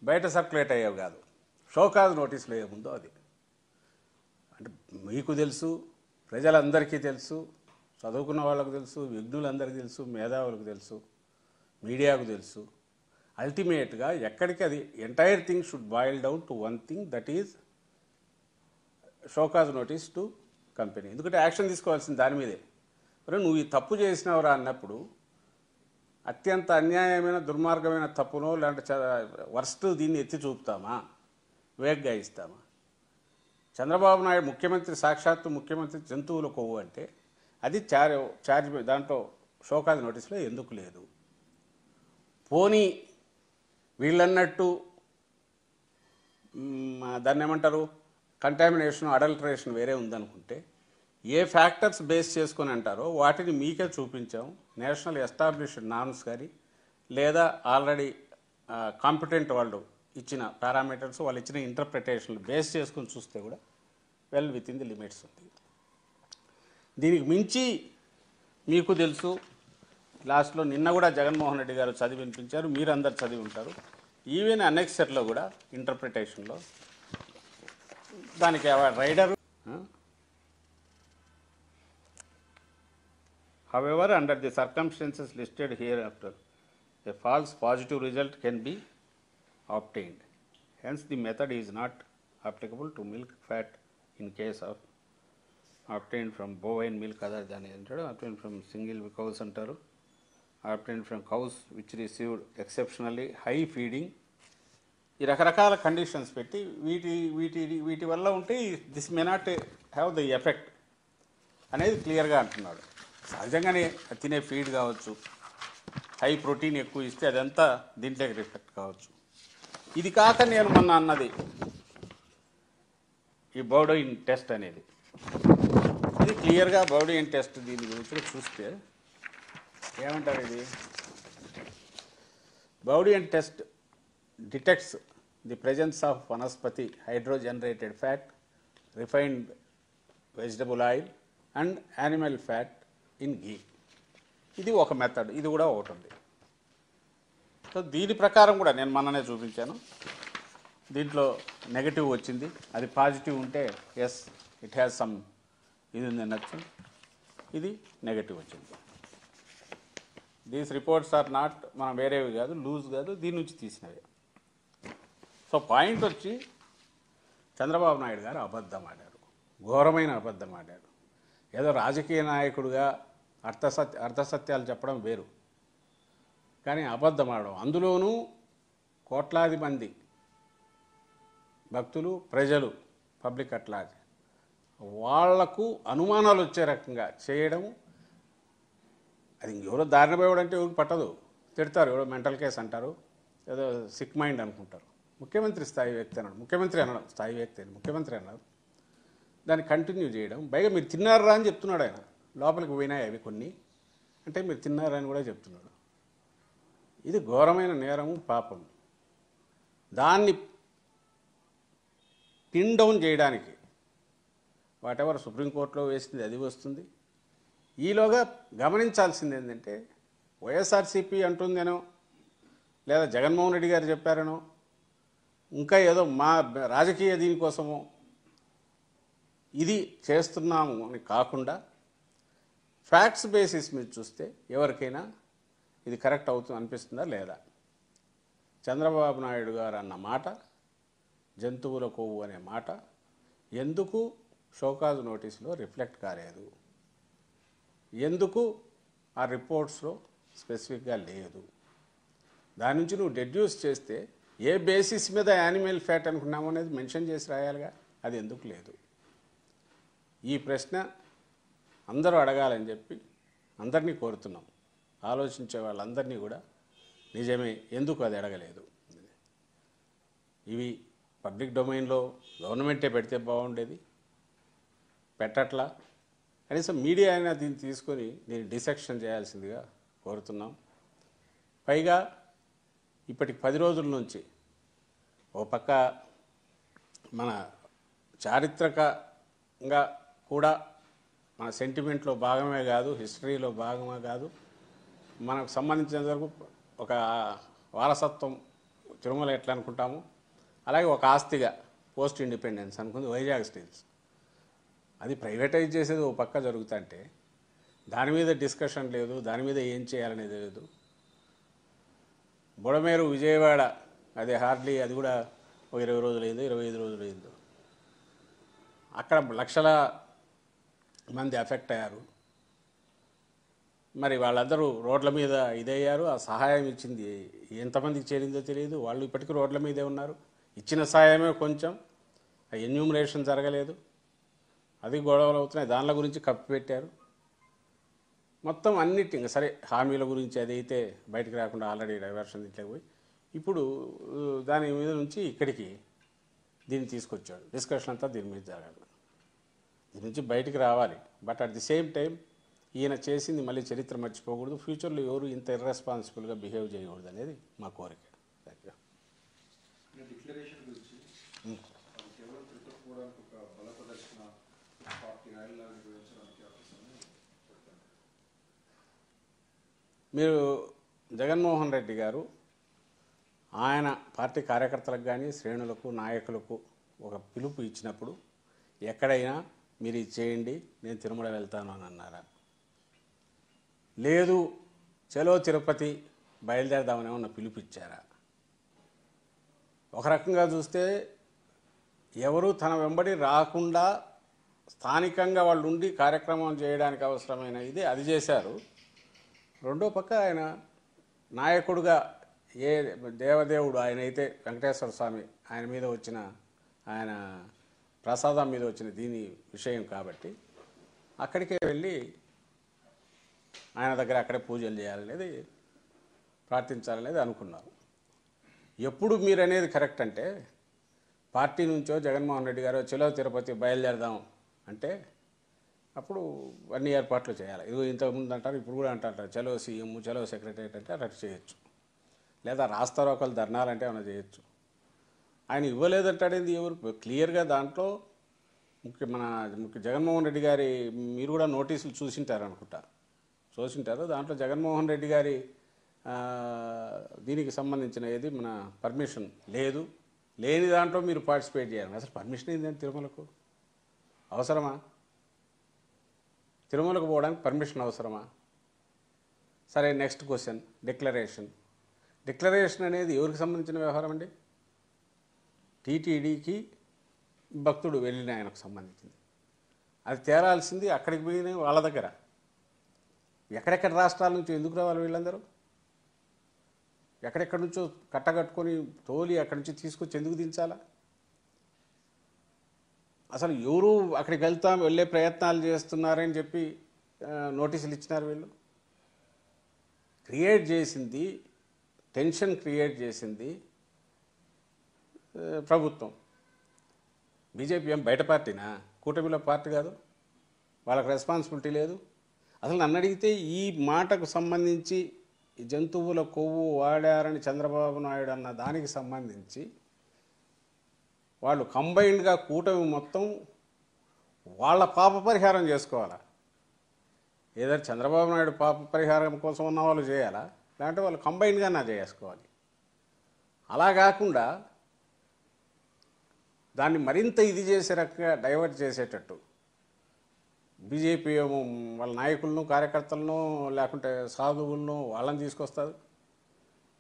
బయట సర్క్యులేట్ అయ్యేవి కాదు, షోకాజ్ నోటీసులు ఏముందో అది. అంటే మీకు తెలుసు, ప్రజలందరికీ తెలుసు, చదువుకున్న వాళ్ళకు తెలుసు, విఘ్నులందరికీ తెలుసు, మేధావులకు తెలుసు, మీడియాకు తెలుసు. అల్టిమేట్గా ఎక్కడికి అది entire thing should boil down to one thing, that is show cause notice to company. ఎందుకంటే యాక్షన్ తీసుకోవాల్సింది దాని మీదే. మరి నువ్వు ఈ తప్పు చేసినవరా అన్నప్పుడు అత్యంత అన్యాయమైన దుర్మార్గమైన తప్పునో లేదంటే వర్స్ట్ దీన్ని ఎత్తి చూపుతామా, వేగ్గా ఇస్తామా? చంద్రబాబు నాయుడు ముఖ్యమంత్రి, సాక్షాత్తు ముఖ్యమంత్రి జంతువుల కొవ్వు అంటే అది ఛార్జ్ దాంట్లో షోకాజ్ నోటీసులో ఎందుకు లేదు? పోనీ వీళ్ళన్నట్టు దాన్ని ఏమంటారు, కంటామినేషన్, అడల్టరేషన్ వేరే ఉందనుకుంటే ఏ ఫ్యాక్టర్స్ బేస్ చేసుకొని అంటారో వాటిని మీకే చూపించాం. నేషనల్ ఎస్టాబ్లిష్డ్ నార్మ్స్ కానీ లేదా ఆల్రెడీ కాంపిటెంట్ వాళ్ళు ఇచ్చిన పారామీటర్స్, వాళ్ళు ఇచ్చిన ఇంటర్ప్రిటేషన్లు బేస్ చేసుకొని చూస్తే కూడా well with in the limits ఉంది. దీనికి మించి మీకు తెలుసు, లాస్ట్లో నిన్న కూడా జగన్మోహన్ రెడ్డి గారు చదివి వినిపించారు, మీరందరు చదివి ఉంటారు. ఈవెన్ అనెక్సర్లో కూడా ఇంటర్ప్రిటేషన్లో దానికి rider however under the circumstances listed hereafter a false positive result can be obtained. Hence the method is not applicable to milk fat in case of obtained from bovine milk other than obtained from single cows antaru, obtained from cows which received exceptionally high feeding. ఈ రకరకాల కండిషన్స్ పెట్టి వీటి వల్ల ఉంటే this may not have the effect అనేది క్లియర్గా అంటున్నాడు. సహజంగానే తినే ఫీడ్ కావచ్చు, హై ప్రోటీన్ ఎక్కువ ఇస్తే అదంతా దీంట్లోకి రిఫ్లెక్ట్ కావచ్చు. ఇది కాక నేను మొన్న అన్నది ఈ బౌడోయిన్ టెస్ట్ అనేది, ఇది క్లియర్గా బౌడోయిన్ టెస్ట్ దీని గురించి చూస్తే ఏమంటారు, ఇది Bowdoin test detects the presence of vanaspati hydrogenated fat, refined vegetable oil and animal fat in ghee. ఇది ఒక మెథడ్, ఇది కూడా ఒకటి ఉంది. సో దీని ప్రకారం కూడా నేను మొన్ననే చూపించాను. దీంట్లో నెగటివ్ వచ్చింది, అది పాజిటివ్ ఉంటే ఎస్ ఇట్ హ్యాస్ సమ్ ఇది ఉంది అనొచ్చు, ఇది నెగటివ్ వచ్చింది. దీస్ రిపోర్ట్స్ ఆర్ నాట్ మనం వేరేవి కాదు, లూజ్ కాదు, దీని నుంచి తీసినవి. సో పాయింట్ వచ్చి చంద్రబాబు నాయుడు గారు అబద్ధం ఆడారు, ఘోరమైన అబద్ధం ఆడారు. ఏదో రాజకీయ నాయకుడిగా అర్ధసత్యాలు చెప్పడం వేరు, కానీ అబద్ధం ఆడడం, అందులోనూ కోట్లాది మంది భక్తులు, ప్రజలు, పబ్లిక్ అట్లాజ్ వాళ్లకు అనుమానాలు వచ్చే రకంగా చేయడం, అది ఎవరో దారిన పోయడంటే ఎవరికి పట్టదు, తిడతారు, ఎవరో మెంటల్ కేసు అంటారు, ఏదో సిక్ మైండ్ అనుకుంటారు. ముఖ్యమంత్రి స్థాయి వ్యక్తి అన్నాడు, ముఖ్యమంత్రి అనడం స్థాయి వ్యక్తి అని ముఖ్యమంత్రి అన్నారు, దాన్ని కంటిన్యూ చేయడం. పైగా మీరు తిన్నారా అని చెప్తున్నాడు ఆయన, లోపలికి పోయినాయి అవి కొన్ని అంటే మీరు తిన్నారా అని కూడా చెప్తున్నాడు. ఇది ఘోరమైన నేరము, పాపం. దాన్ని పిన్ డౌన్ చేయడానికి వాటెవర్ సుప్రీంకోర్టులో వేసింది అది వస్తుంది. ఈలోగా గమనించాల్సింది ఏంటంటే వైఎస్ఆర్సీపీ అంటుందేనో లేదా జగన్మోహన్ రెడ్డి గారు చెప్పారనో ఇంకా ఏదో మా రాజకీయ దీనికోసమో ఇది చేస్తున్నాము అని కాకుండా ఫ్యాక్ట్స్ బేసిస్ మీద చూస్తే ఎవరికైనా ఇది కరెక్ట్ అవుతుంది అనిపిస్తుందా లేదా? చంద్రబాబు నాయుడు గారు అన్న మాట, జంతువుల కొవ్వు అనే మాట ఎందుకు షోకాజ్ నోటీసులో రిఫ్లెక్ట్ కాలేదు, ఎందుకు ఆ రిపోర్ట్స్లో స్పెసిఫిక్గా లేదు? దాని నుంచి నువ్వు డెడ్యూస్ చేస్తే ఏ బేసిస్ మీద యానిమల్ ఫ్యాట్ అనుకున్నాము అనేది మెన్షన్ చేసి రాయాలిగా, అది ఎందుకు లేదు? ఈ ప్రశ్న అందరూ అడగాలని చెప్పి అందరినీ కోరుతున్నాం. ఆలోచించే వాళ్ళందరినీ కూడా నిజమే, ఎందుకు అది అడగలేదు? ఇవి పబ్లిక్ డొమైన్లో గవర్నమెంటే పెడితే బాగుండేది, పెట్టట్లా. కనీసం మీడియా అయినా దీన్ని తీసుకొని దీన్ని డిసెక్షన్ చేయాల్సిందిగా కోరుతున్నాం. పైగా ఇప్పటికి 10 రోజుల నుంచి ఓ పక్క మన చారిత్రకంగా కూడా మన సెంటిమెంట్లో భాగమే కాదు, హిస్టరీలో భాగమే కాదు, మనకు సంబంధించినంత వరకు ఒక వారసత్వం తిరుమల ఎట్లా అనుకుంటాము అలాగే ఒక ఆస్తిగా పోస్ట్ ఇండిపెండెన్స్ అనుకుంది వైజాగ్ స్టీల్స్. అది ప్రైవేటైజ్ చేసేది ఓ పక్క జరుగుతుంటే దాని మీద డిస్కషన్ లేదు, దాని మీద ఏం చేయాలనేది లేదు. బుడమేరు విజయవాడ అది హార్డ్లీ అది కూడా ఒక 20 రోజులైందో 25 రోజులైందో, అక్కడ లక్షల మంది ఎఫెక్ట్ అయ్యారు. మరి వాళ్ళందరూ రోడ్ల మీద ఇదయ్యారు. ఆ సహాయం ఇచ్చింది ఎంతమందికి చేరిందో తెలియదు, వాళ్ళు ఇప్పటికీ రోడ్ల మీదే ఉన్నారు. ఇచ్చిన సహాయమే కొంచెం, ఎన్యూమరేషన్ జరగలేదు, అది గొడవలు అవుతున్నాయి, దానిల గురించి కప్పిపెట్టారు. మొత్తం అన్నిటి సరే హామీల గురించి అదైతే బయటకు రాకుండా ఆల్రెడీ డైవర్షన్ ఇంట్లోకి పోయి ఇప్పుడు దాని మీద నుంచి ఇక్కడికి దీన్ని తీసుకొచ్చాడు. డిస్కషన్ అంతా దీని మీద జరగాలి. దీని నుంచి బయటికి రావాలి. But at the same time ఈయన చేసింది మళ్ళీ చరిత్ర మర్చిపోకూడదు, ఫ్యూచర్లో ఎవరు ఇంత ఇర్రెస్పాన్సిబుల్గా బిహేవ్ చేయకూడదు అనేది మా కోరిక. Thank you. డిక్లరేషన్ గురించి కేవలం తిరుగుకోవడానికి ఒక బల ప్రదర్శన పార్టీ ర్యాలీలా నిర్వహించడానికి అవసరమని చెప్తాను. మీరు జగన్మోహన్ రెడ్డి గారు ఆయన పార్టీ కార్యకర్తలకు కానీ శ్రేణులకు నాయకులకు ఒక పిలుపు ఇచ్చినప్పుడు ఎక్కడైనా మీరు ఇది చేయండి నేను తిరుమల వెళ్తాను అని అన్నారా? లేదు చలో తిరుపతి బయలుదేరదామని ఏమన్నా పిలుపు ఇచ్చారా? ఒక రకంగా చూస్తే ఎవరు తన వెంబడి రాకుండా స్థానికంగా వాళ్ళు ఉండి కార్యక్రమం చేయడానికి అవసరమైన ఇది అది చేశారు. రెండో పక్క ఆయన నాయకుడుగా ఏ దేవదేవుడు ఆయన అయితే వెంకటేశ్వర స్వామి ఆయన మీద వచ్చిన ఆయన ప్రసాదం మీద వచ్చిన దీని విషయం కాబట్టి అక్కడికే వెళ్ళి ఆయన దగ్గర అక్కడే పూజలు చేయాలనేది ప్రార్థించాలనేది అనుకున్నారు. ఎప్పుడు మీరు అనేది కరెక్ట్ అంటే పార్టీ నుంచో జగన్మోహన్ రెడ్డి గారు చలో తిరుపతి బయలుదేరదాం అంటే అప్పుడు అన్ని ఏర్పాట్లు చేయాలి. ఇది ఇంతకుముందు అంటారు, ఇప్పుడు కూడా అంటారు చలో సీఎం చలో సెక్రటరియట్ అంటే అట్లా చేయొచ్చు, లేదా రాస్తారోకలు ధర్నాలంటే ఏమైనా చేయొచ్చు. ఆయన ఇవ్వలేదంటాడేంది ఎవరు క్లియర్గా దాంట్లో మన జగన్మోహన్ రెడ్డి గారి మీరు కూడా నోటీసులు చూసింటారు అనుకుంటా, చూసింటారు. దాంట్లో జగన్మోహన్ రెడ్డి గారి దీనికి సంబంధించిన ఏది మన పర్మిషన్ లేదు, లేని దాంట్లో మీరు పార్టిసిపేట్ చేయాలి. అసలు పర్మిషన్ ఏంటంటే తిరుమలకు అవసరమా? తిరుమలకు పోవడానికి పర్మిషన్ అవసరమా? సరే, నెక్స్ట్ క్వశ్చన్ డిక్లరేషన్. డిక్లరేషన్ అనేది ఎవరికి సంబంధించిన వ్యవహారం అండి? టీటీడీకి భక్తుడు వెళ్ళిన ఆయనకు సంబంధించింది. అది తేలాల్సింది అక్కడికి పోయిన వాళ్ళ దగ్గర. ఎక్కడెక్కడ రాష్ట్రాల నుంచి ఎందుకు రావాలి వీళ్ళందరూ? ఎక్కడెక్కడి నుంచో కట్టగట్టుకొని తోలి అక్కడి నుంచి తీసుకొచ్చి ఎందుకు దించాలా? అసలు ఎవరు అక్కడికి వెళ్ళే ప్రయత్నాలు చేస్తున్నారని చెప్పి నోటీసులు ఇచ్చినారు వీళ్ళు. క్రియేట్ చేసింది, టెన్షన్ క్రియేట్ చేసింది ప్రభుత్వం. బీజేపీ ఏం బయట పార్టీనా? కూటమిలో పార్టీ కాదు, వాళ్ళకి రెస్పాన్సిబిలిటీ లేదు. అసలు నన్ను అడిగితే ఈ మాటకు సంబంధించి జంతువుల కొవ్వు వాడారని చంద్రబాబు నాయుడు అన్న దానికి సంబంధించి వాళ్ళు కంబైన్డ్గా కూటమి మొత్తం వాళ్ళ పాప పరిహారం చేసుకోవాలా? ఏదైనా చంద్రబాబు నాయుడు పాప పరిహారం కోసం ఉన్న వాళ్ళు చేయాలా, లేదంటే వాళ్ళు కంబైన్డ్గా నా చేసుకోవాలి? అలా కాకుండా దాన్ని మరింత ఇది చేసే రకంగా డైవర్ట్ చేసేటట్టు బీజేపీ ఏమో వాళ్ళ నాయకులను కార్యకర్తలను లేకుంటే సాధువులను వాళ్ళని తీసుకొస్తారు.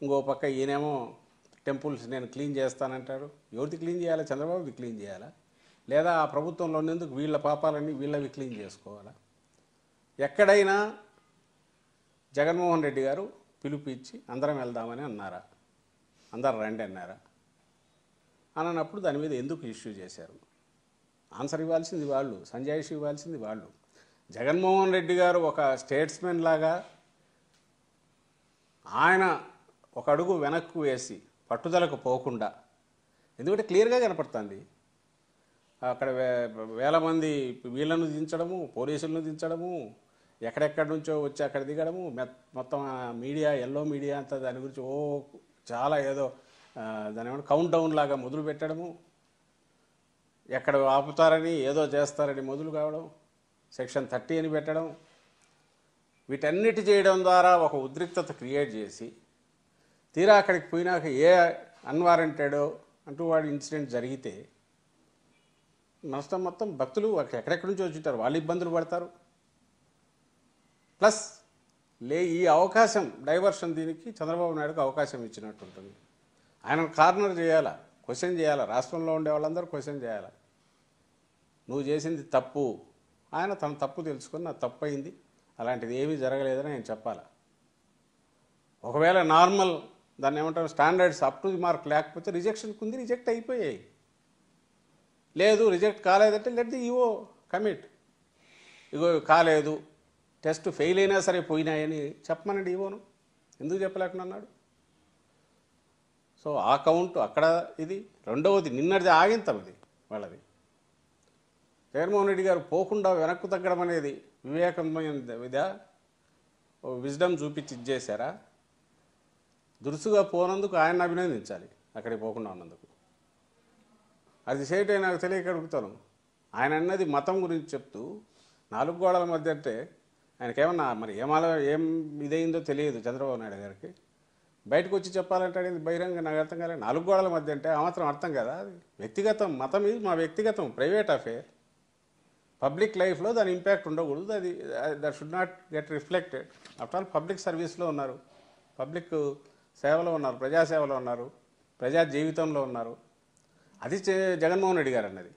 ఇంకో పక్క ఈయనేమో టెంపుల్స్ నేను క్లీన్ చేస్తానంటాడు. ఎవరిది క్లీన్ చేయాలా? చంద్రబాబుది క్లీన్ చేయాలా, లేదా ఆ ప్రభుత్వంలో ఉన్నందుకు వీళ్ళ పాపాలన్నీ వీళ్ళవి క్లీన్ చేసుకోవాలా? ఎక్కడైనా జగన్మోహన్ రెడ్డి గారు పిలుపు ఇచ్చి అందరం వెళ్దామని అన్నారా? అందరు రండి అన్నారా? అన్నప్పుడు దాని మీద ఎందుకు ఇష్యూ చేశారు? ఆన్సర్ ఇవ్వాల్సింది వాళ్ళు, సంజాయిషి ఇవ్వాల్సింది వాళ్ళు. జగన్మోహన్ రెడ్డి గారు ఒక స్టేట్స్మెన్ లాగా ఆయన ఒక అడుగు వెనక్కు వేసి పట్టుదలకు పోకుండా, ఎందుకంటే క్లియర్గా కనపడుతుంది అక్కడ వేల మంది వీళ్ళను దించడము, పోలీసులను దించడము, ఎక్కడెక్కడి నుంచో వచ్చి అక్కడ దిగడము, మొత్తం మీడియా ఎల్లో మీడియా అంతా దాని గురించి చాలా ఏదో దాని ఏమన్నా కౌంట్ డౌన్ లాగా మొదలు పెట్టడము, ఎక్కడ ఆపుతారని ఏదో చేస్తారని మొదలు కావడం, సెక్షన్ 30 అని పెట్టడం, వీటన్నిటి చేయడం ద్వారా ఒక ఉద్రిక్తత క్రియేట్ చేసి తీరా అక్కడికి పోయినాక ఏ అన్వారంటెడో అంటూ వాడి ఇన్సిడెంట్ జరిగితే నష్టం మొత్తం భక్తులు ఎక్కడెక్కడి నుంచి వచ్చింటారు, వాళ్ళు ఇబ్బందులు పడతారు. ప్లస్ ఈ అవకాశం డైవర్షన్ దీనికి చంద్రబాబు నాయుడుకు అవకాశం ఇచ్చినట్టు ఉంటుంది. ఆయన కార్నర్ చేయాలా, క్వశ్చన్ చేయాలా, రాష్ట్రంలో ఉండే వాళ్ళందరూ క్వశ్చన్ చేయాలా. నువ్వు చేసింది తప్పు, ఆయన తన తప్పు తెలుసుకొని నా తప్పు అయింది, అలాంటిది ఏమీ జరగలేదని ఆయన చెప్పాలా. ఒకవేళ నార్మల్ దాన్ని ఏమంటారు standards up to the mark లేకపోతే రిజెక్షన్కి ఉంది, రిజెక్ట్ అయిపోయాయి. లేదు రిజెక్ట్ కాలేదంటే let the ego commit, ego కాలేదు టెస్ట్ ఫెయిల్ అయినా సరే పోయినాయని చెప్పమనండి ఈవోను. ఎందుకు చెప్పలేకున్నాడు? సో ఆ కౌంట్ అక్కడ ఇది. రెండవది నిన్నటిది ఆగింతం ఇది వాళ్ళది. జగన్మోహన్ రెడ్డి గారు పోకుండా వెనక్కు తగ్గడం అనేది వివేకమైన విజ్డమ్ చూపించి ఇచ్చేశారా? దురుసుగా పోనందుకు ఆయన అభినందించాలి, అక్కడికి పోకుండా ఉన్నందుకు. అది చేయటే నాకు తెలియక అడుగుతాను. ఆయన అన్నది మతం గురించి చెప్తూ 4 గోడల మధ్య అంటే ఆయనకేమన్నా మరి ఏం ఇదైందో తెలియదు చంద్రబాబు నాయుడు గారికి. బయటకు వచ్చి చెప్పాలంటే అది బహిరంగ నాకు అర్థం కాలేదు. 4 గోడల మధ్య అంటే ఆ మాత్రం అర్థం కదా. అది వ్యక్తిగతం, మతం ఇది మా వ్యక్తిగతం, ప్రైవేట్ అఫేర్. పబ్లిక్ లైఫ్లో దాని ఇంపాక్ట్ ఉండకూడదు. అది that should not get reflected. After all public సర్వీస్లో ఉన్నారు, పబ్లిక్ సేవలో ఉన్నారు, ప్రజాసేవలో ఉన్నారు, ప్రజా జీవితంలో ఉన్నారు. అది జగన్మోహన్ రెడ్డి గారు అన్నది.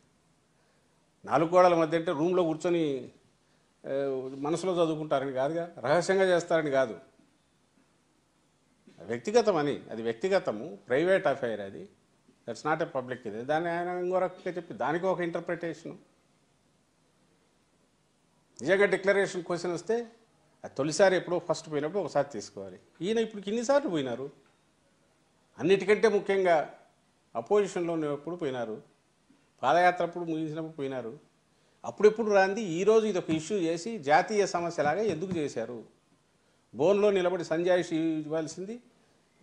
4 గోడల మధ్య అంటే రూమ్లో కూర్చొని మనసులో చదువుకుంటారని కాదుగా, రహస్యంగా చేస్తారని కాదు. వ్యక్తిగతం అని, అది వ్యక్తిగతము, ప్రైవేట్ అఫైర్. అది దట్స్ నాట్ ఏ పబ్లిక్. ఇది దాన్ని ఆయన ఇంకో రకంగా చెప్పి దానికి ఒక ఇంటర్ప్రిటేషను. నిజంగా డిక్లరేషన్ క్వశ్చన్ వస్తే అది తొలిసారి ఎప్పుడో ఫస్ట్ పోయినప్పుడు ఒకసారి తీసుకోవాలి. ఈయన ఇప్పుడు ఇన్నిసార్లు పోయినారు. అన్నిటికంటే ముఖ్యంగా అపోజిషన్లో ఉన్నప్పుడు పోయినారు, పాదయాత్ర అప్పుడు ముగించినప్పుడు పోయినారు. అప్పుడెప్పుడు రాంది ఈరోజు ఇది ఒక ఇష్యూ చేసి జాతీయ సమస్యలాగా ఎందుకు చేశారు? బోన్లో నిలబడి సంజాయిషి ఇవ్వాల్సింది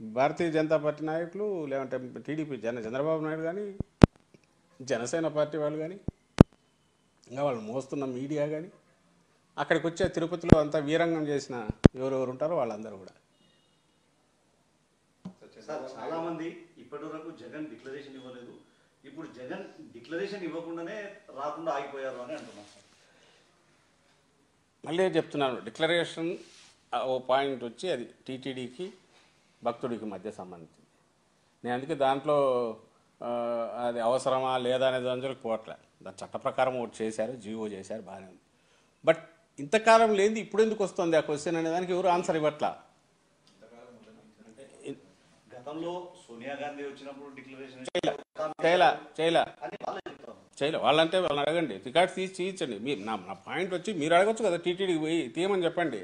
భారతీయ జనతా పార్టీ నాయకులు, లేదంటే టీడీపీ చంద్రబాబు నాయుడు కానీ, జనసేన పార్టీ వాళ్ళు కానీ, ఇంకా వాళ్ళు మోస్తున్న మీడియా కానీ, అక్కడికి వచ్చే తిరుపతిలో అంతా వీరంగం చేసిన ఎవరెవరు ఉంటారో వాళ్ళందరూ కూడా. సార్, చాలా మంది ఇప్పటి వరకు జగన్ డిక్లరేషన్ ఇవ్వలేదు, ఇప్పుడు జగన్ డిక్లరేషన్ ఇవ్వకుండానే రాకుండా ఆగిపోయారు అని అంటున్నారు సార్. మళ్ళీ చెప్తున్నాను, డిక్లరేషన్ ఓ పాయింట్ వచ్చి అది టీటీడీకి భక్తుడికి మధ్య సంబంధించింది. నేను అందుకే దాంట్లో అది అవసరమా లేదా అనే దాంట్లోకి పోవట్లే. దాని చట్ట ప్రకారం ఒకటి చేశారు, జీవో చేశారు, బాగానే ఉంది. బట్ ఇంతకాలం లేనిది ఇప్పుడు ఎందుకు వస్తుంది ఆ క్వశ్చన్ అనే దానికి ఎవరు ఆన్సర్ ఇవ్వట్లా. గతంలో సోనియా గాంధీ వచ్చినప్పుడు డిక్లరేషన్ చేయలే వాళ్ళంటే వాళ్ళని అడగండి, రికార్డ్స్ తీసి చేయించండి. మీరు నా పాయింట్ వచ్చి మీరు అడగచ్చు కదా, టీటీడీకి పోయి తీయమని చెప్పండి.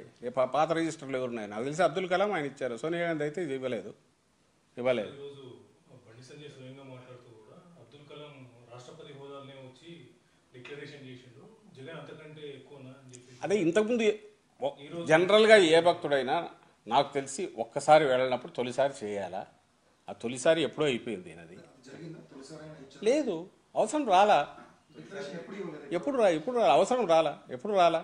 పాత రిజిస్టర్లు ఎవరున్నాయి? నాకు తెలిసి అబ్దుల్ కలాం ఆయన ఇచ్చారు, సోనియా గాంధీ అయితే ఇవ్వలేదు. అదే ఇంతకుముందు జనరల్గా ఏ భక్తుడైనా నాకు తెలిసి ఒక్కసారి వెళ్ళినప్పుడు తొలిసారి చేయాలా? ఆ తొలిసారి ఎప్పుడో అయిపోయింది. అది లేదు, అవసరం రాలా. ఎప్పుడు అవసరం రాలా, ఎప్పుడు రాలా.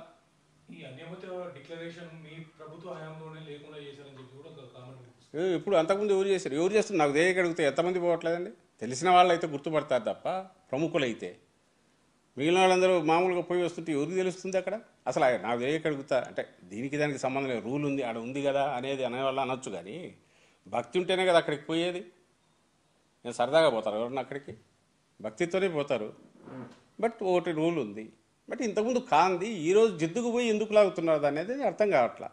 ఇప్పుడు అంతకుముందు ఎవరు చేశారు? ఎవరు చేస్తారు? నాకు దేనికి అడిగితే ఎంతమంది పోవట్లేదండి. తెలిసిన వాళ్ళు అయితే గుర్తుపడతారు తప్ప, ప్రముఖులైతే మిగిలిన వాళ్ళందరూ మామూలుగా పోయి వస్తుంటే ఎవరికి తెలుస్తుంది అక్కడ? అసలు నాకు దేనికి అడుగుతా అంటే దీనికి దానికి సంబంధం లేదు, రూల్ ఉంది, ఆడ ఉంది కదా అనేది అనేవాళ్ళు అనొచ్చు. కానీ భక్తి ఉంటేనే కదా అక్కడికి పోయేది. నేను సరదాగా పోతారు ఎవరన్నా అక్కడికి? భక్తితోనే పోతారు. బట్ ఒకటి రూల్ ఉంది. బట్ ఇంతకుముందు కాంది ఈరోజు జిద్దుకు పోయి ఎందుకు లాగుతున్నారు అనేది అర్థం కావట్లా.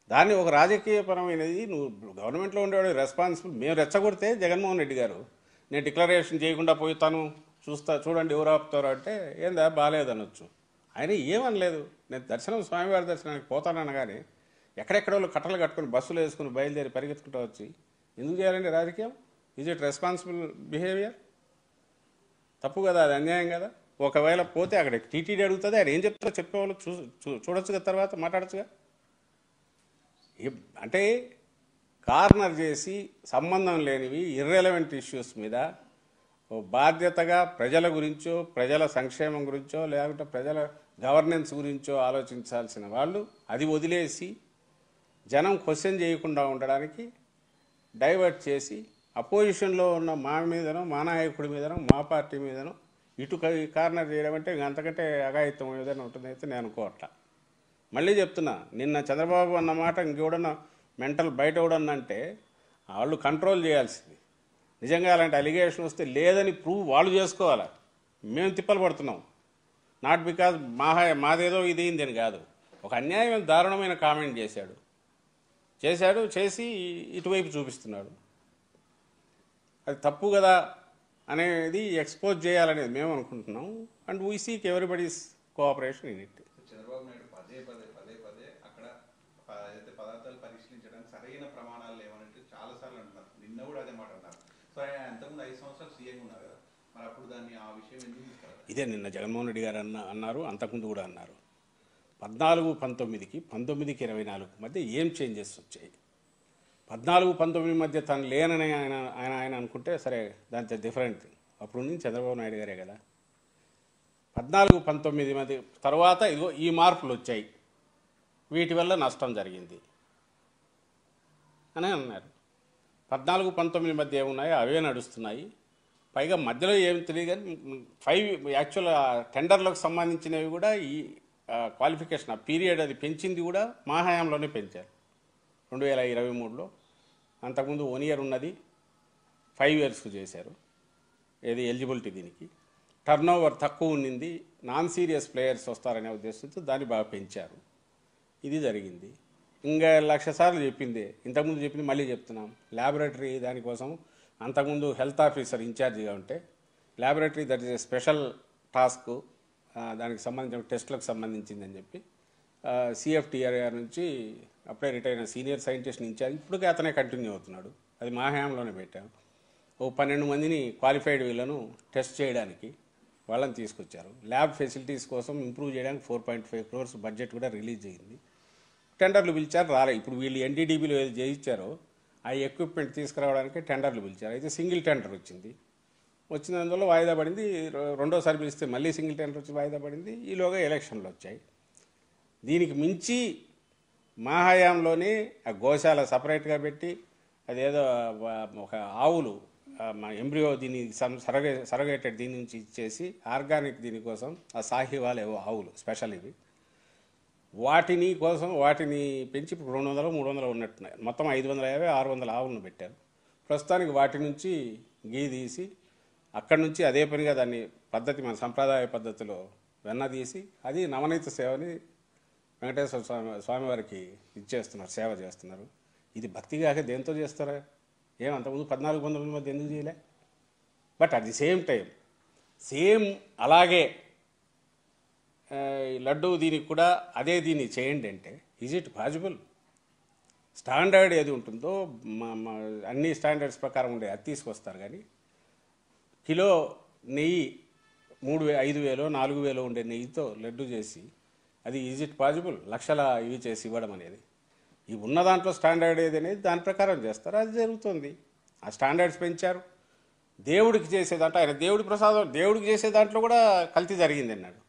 దాన్ని ఒక రాజకీయపరమైనది, నువ్వు గవర్నమెంట్లో ఉండేవాడు రెస్పాన్సిబుల్. మేము రెచ్చగొడితే జగన్మోహన్ రెడ్డి గారు నేను డిక్లరేషన్ చేయకుండా పోతాను చూడండి ఎవరు ఆపుతారు అంటే ఏందా బాగాలేదనొచ్చు. ఆయన ఏమనలేదు. నేను స్వామివారి దర్శనానికి పోతాననగానే ఎక్కడెక్కడ వాళ్ళు కట్టలు కట్టుకుని బస్సులు వేసుకుని బయలుదేరి పరిగెత్తుకుంటూ వచ్చి ఎందుకు చేయాలండి రాజకీయం? Is it responsible behaviour? తప్పు కదా, అది అన్యాయం కదా. ఒకవేళ పోతే అక్కడ టీటీడీ అడుగుతుంది, ఆయన ఏం చెప్తారో చెప్పేవాళ్ళు చూడొచ్చుగా, తర్వాత మాట్లాడచ్చుగా. అంటే కార్నర్ చేసి సంబంధం లేనివి ఇర్రెలవెంట్ ఇష్యూస్ మీద బాధ్యతగా ప్రజల గురించో, ప్రజల సంక్షేమం గురించో, లేకుంటే ప్రజల గవర్నెన్స్ గురించో ఆలోచించాల్సిన వాళ్ళు అది వదిలేసి జనం క్వశ్చన్ చేయకుండా ఉండడానికి డైవర్ట్ చేసి అపోజిషన్లో ఉన్న మా మీదనో, మా నాయకుడి మీదనో, మా పార్టీ మీదనో ఇటు కార్నర్ చేయడం అంటే అంతకంటే అఘాయిత్యం ఏదైనా ఉంటుందైతే నేను అనుకోవట్లా. మళ్ళీ చెప్తున్నా, నిన్న చంద్రబాబు అన్న మాట ఇంకెవడన్నా మెంటల్ బయట ఎవడన్నా అంటే వాళ్ళు కంట్రోల్ చేయాల్సింది. నిజంగా అలాంటి అలిగేషన్ వస్తే లేదని ప్రూవ్ వాళ్ళు చేసుకోవాలి. మేము తిప్పలు పడుతున్నాం. నాట్ బికాజ్ మాదేదో ఇదేంది అని కాదు. ఒక అన్యాయమైన దారుణమైన కామెంట్ చేసి ఇటువైపు చూపిస్తున్నాడు. అది తప్పు కదా అనేది ఎక్స్పోజ్ చేయాలనేది మేము అనుకుంటున్నాం. And we seek everybody's cooperation in it. Chandrababu Naidu పదే అక్కడ ఏదైతే పదార్థాలు పరిశీలించడానికి సరైన ప్రమాణాలు లేవనంటే చాలాసార్లు అంటున్నారు. నిన్న కూడా అదే మాట అన్నారు. సో ఆయన అంతకుముందు 5 సంవత్సరాలు సీఎం ఉన్నారు కదా, మరి అప్పుడు దాన్ని ఆ విషయం ఎందుకు తీసుకురాలేదు? ఇదే నిన్న జగన్మోహన్ రెడ్డి గారు అన్నారు, అంతకుముందు కూడా అన్నారు. 14-19కి 19-24 మధ్య ఏం చేంజెస్ వచ్చాయి? 14-19 మధ్య తను లేనని ఆయన అనుకుంటే సరే, దాంతో డిఫరెంట్. అప్పుడు నుంచి చంద్రబాబు నాయుడు గారే కదా. 14-19 మధ్య తర్వాత ఇదిగో ఈ మార్పులు వచ్చాయి, వీటి వల్ల నష్టం జరిగింది అని అన్నారు. 14-19 మధ్య ఏమున్నాయో అవే నడుస్తున్నాయి. పైగా మధ్యలో ఏమి తెలియదు కానీ 5 యాక్చువల్ టెండర్లకు సంబంధించినవి కూడా ఈ క్వాలిఫికేషన్ ఆ పీరియడ్ అది పెంచింది కూడా మా హయాంలోనే పెంచారు 2023లో. అంతకుముందు 1 year ఉన్నది 5 yearsకు చేశారు. ఏది ఎలిజిబిలిటీ దీనికి టర్న్ ఓవర్ తక్కువ ఉన్నింది, నాన్ సీరియస్ ప్లేయర్స్ వస్తారనే ఉద్దేశంతో దాన్ని బాగా పెంచారు. ఇది జరిగింది. ఇంకా 1,00,000 సార్లు చెప్పింది, ఇంతకుముందు చెప్పింది మళ్ళీ చెప్తున్నాం. ల్యాబొరేటరీ దానికోసం అంతకుముందు హెల్త్ ఆఫీసర్ ఇన్ఛార్జిగా ఉంటే laboratory that is a special task, దానికి సంబంధించిన టెస్టులకు సంబంధించిందని చెప్పి సిఎఫ్టిఆర్ఆర్ నుంచి అప్పుడే రిటైర్ అయిన సీనియర్ సైంటిస్ట్ని ఇన్ఛార్జ్ ఇప్పటికే అతనే కంటిన్యూ అవుతున్నాడు. అది మా హయాంలోనే పెట్టాం. ఓ 12 మందిని క్వాలిఫైడ్ వీళ్ళను టెస్ట్ చేయడానికి వాళ్ళని తీసుకొచ్చారు. ల్యాబ్ ఫెసిలిటీస్ కోసం ఇంప్రూవ్ చేయడానికి 4.5 crores బడ్జెట్ కూడా రిలీజ్ అయ్యింది. టెండర్లు పిలిచారు, రాలే. ఇప్పుడు వీళ్ళు ఎన్డీడీబీలో ఏది చేయించారో ఆ ఎక్విప్మెంట్ తీసుకురావడానికి టెండర్లు పిలిచారు. అయితే సింగిల్ టెండర్ వచ్చినందువల్ల వాయిదా పడింది. రెండోసారి పిలిస్తే మళ్ళీ సింగిల్ టెండర్ వచ్చి వాయిదా పడింది. ఈలోగా ఎలక్షన్లు వచ్చాయి. దీనికి మించి మా హయాంలోనే ఆ గోశాల సపరేట్గా పెట్టి అదేదో ఒక ఆవులు ఎంబ్రియో దీని సరగేటెడ్ దీని నుంచి ఇచ్చేసి ఆర్గానిక్ దీనికోసం ఆ సాహివాల్ ఏవో ఆవులు స్పెషల్ ఇవి, వాటిని పెంచి ఇప్పుడు 200-300 ఉన్నట్టున్నాయి. మొత్తం 550-600 ఆవులను పెట్టారు. ప్రస్తుతానికి వాటి నుంచి గీ తీసి అక్కడి నుంచి అదే పనిగా దాన్ని పద్ధతి మన సంప్రదాయ పద్ధతిలో వెన్న తీసి అది నవనీత సేవని వెంకటేశ్వర స్వామివారికి ఇచ్చేస్తున్నారు, సేవ చేస్తున్నారు. ఇది భక్తిగాక దేంతో చేస్తారా? అంతకుముందు 14-19 మధ్య ఎందుకు చేయలే? But at the same time అలాగే లడ్డు దీనికి కూడా అదే దీన్ని చేయండి అంటే ఈజ్ ఇట్ పాసిబుల్? స్టాండర్డ్ ఏది ఉంటుందో అన్ని స్టాండర్డ్స్ ప్రకారం ఉండే అది తీసుకొస్తారు. కానీ కిలో నెయ్యి 3,000-5,000-4,000 ఉండే నెయ్యితో లడ్డు చేసి అది ఈజ్ ఇట్ పాసిబుల్? లక్షల ఇవి చేసి ఇవ్వడం అనేది, ఈ ఉన్న దాంట్లో స్టాండర్డ్ ఏది అనేది దాని ప్రకారం చేస్తారు. అది జరుగుతుంది. ఆ స్టాండర్డ్స్ పెంచారు. దేవుడికి చేసేదాంట్లో ఆయన దేవుడి ప్రసాదం దేవుడికి చేసే దాంట్లో కూడా కల్తీ జరిగింది అన్నాడు.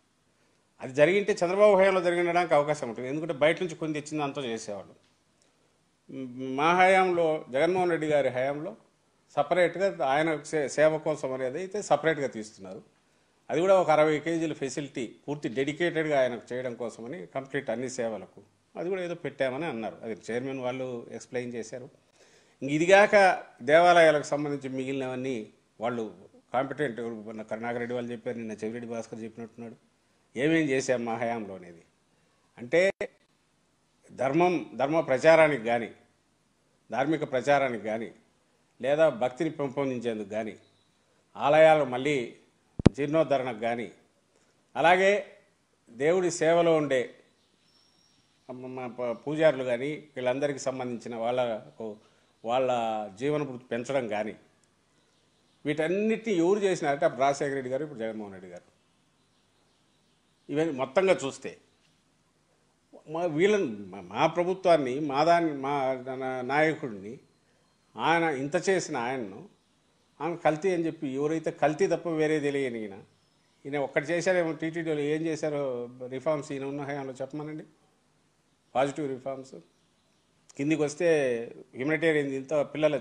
అది జరిగింటే చంద్రబాబు హయాంలో జరిగించడానికి అవకాశం ఉంటుంది. ఎందుకంటే బయట నుంచి కొన్ని తెచ్చింది అంతా చేసేవాళ్ళు. మా హయాంలో జగన్మోహన్ రెడ్డి గారి హయాంలో సపరేట్గా ఆయన సేవ కోసం అనేది అయితే సపరేట్గా తీస్తున్నారు. అది కూడా ఒక 60 kgs ఫెసిలిటీ పూర్తి డెడికేటెడ్గా ఆయనకు చేయడం కోసమని కంప్లీట్ అన్ని సేవలకు అది కూడా ఏదో పెట్టామని అన్నారు. అది చైర్మన్ వాళ్ళు ఎక్స్ప్లెయిన్ చేశారు. ఇదిగాక దేవాలయాలకు సంబంధించి మిగిలినవన్నీ వాళ్ళు కాంపిటెంట్ కరుణాకర్ వాళ్ళు చెప్పారు, నిన్న చెవిరెడ్డి భాస్కర్ చెప్పినట్టున్నాడు. ఏమేం చేశాం మా హయాంలో అనేది అంటే ధర్మ ప్రచారానికి కానీ ధార్మిక ప్రచారానికి కానీ లేదా భక్తిని పెంపొందించేందుకు కానీ ఆలయాలు మళ్ళీ జీర్ణోద్ధరణకు కానీ అలాగే దేవుడి సేవలో ఉండే పూజారులు కానీ వీళ్ళందరికీ సంబంధించిన వాళ్ళ జీవన వృత్తి పెంచడం కానీ వీటన్నిటిని ఎవరు చేసినారంటే అప్పుడు రాజశేఖర రెడ్డి గారు, ఇప్పుడు జగన్మోహన్ రెడ్డి గారు. ఇవన్నీ మొత్తంగా చూస్తే మా ప్రభుత్వాన్ని మా నాయకుడిని ఆయన ఇంత చేసిన ఆయన కల్తీ అని చెప్పి ఎవరైతే కల్తీ తప్ప వేరే తెలియని ఈయన ఒక్కటి చేశారేమో టీటీడీలో ఏం చేశారో రిఫార్మ్స్ ఈయన ఉన్న హయాంలో చెప్పమనండి. పాజిటివ్ రిఫార్మ్స్ కిందికి వస్తే హ్యూమనిటేరియన్ ఇంత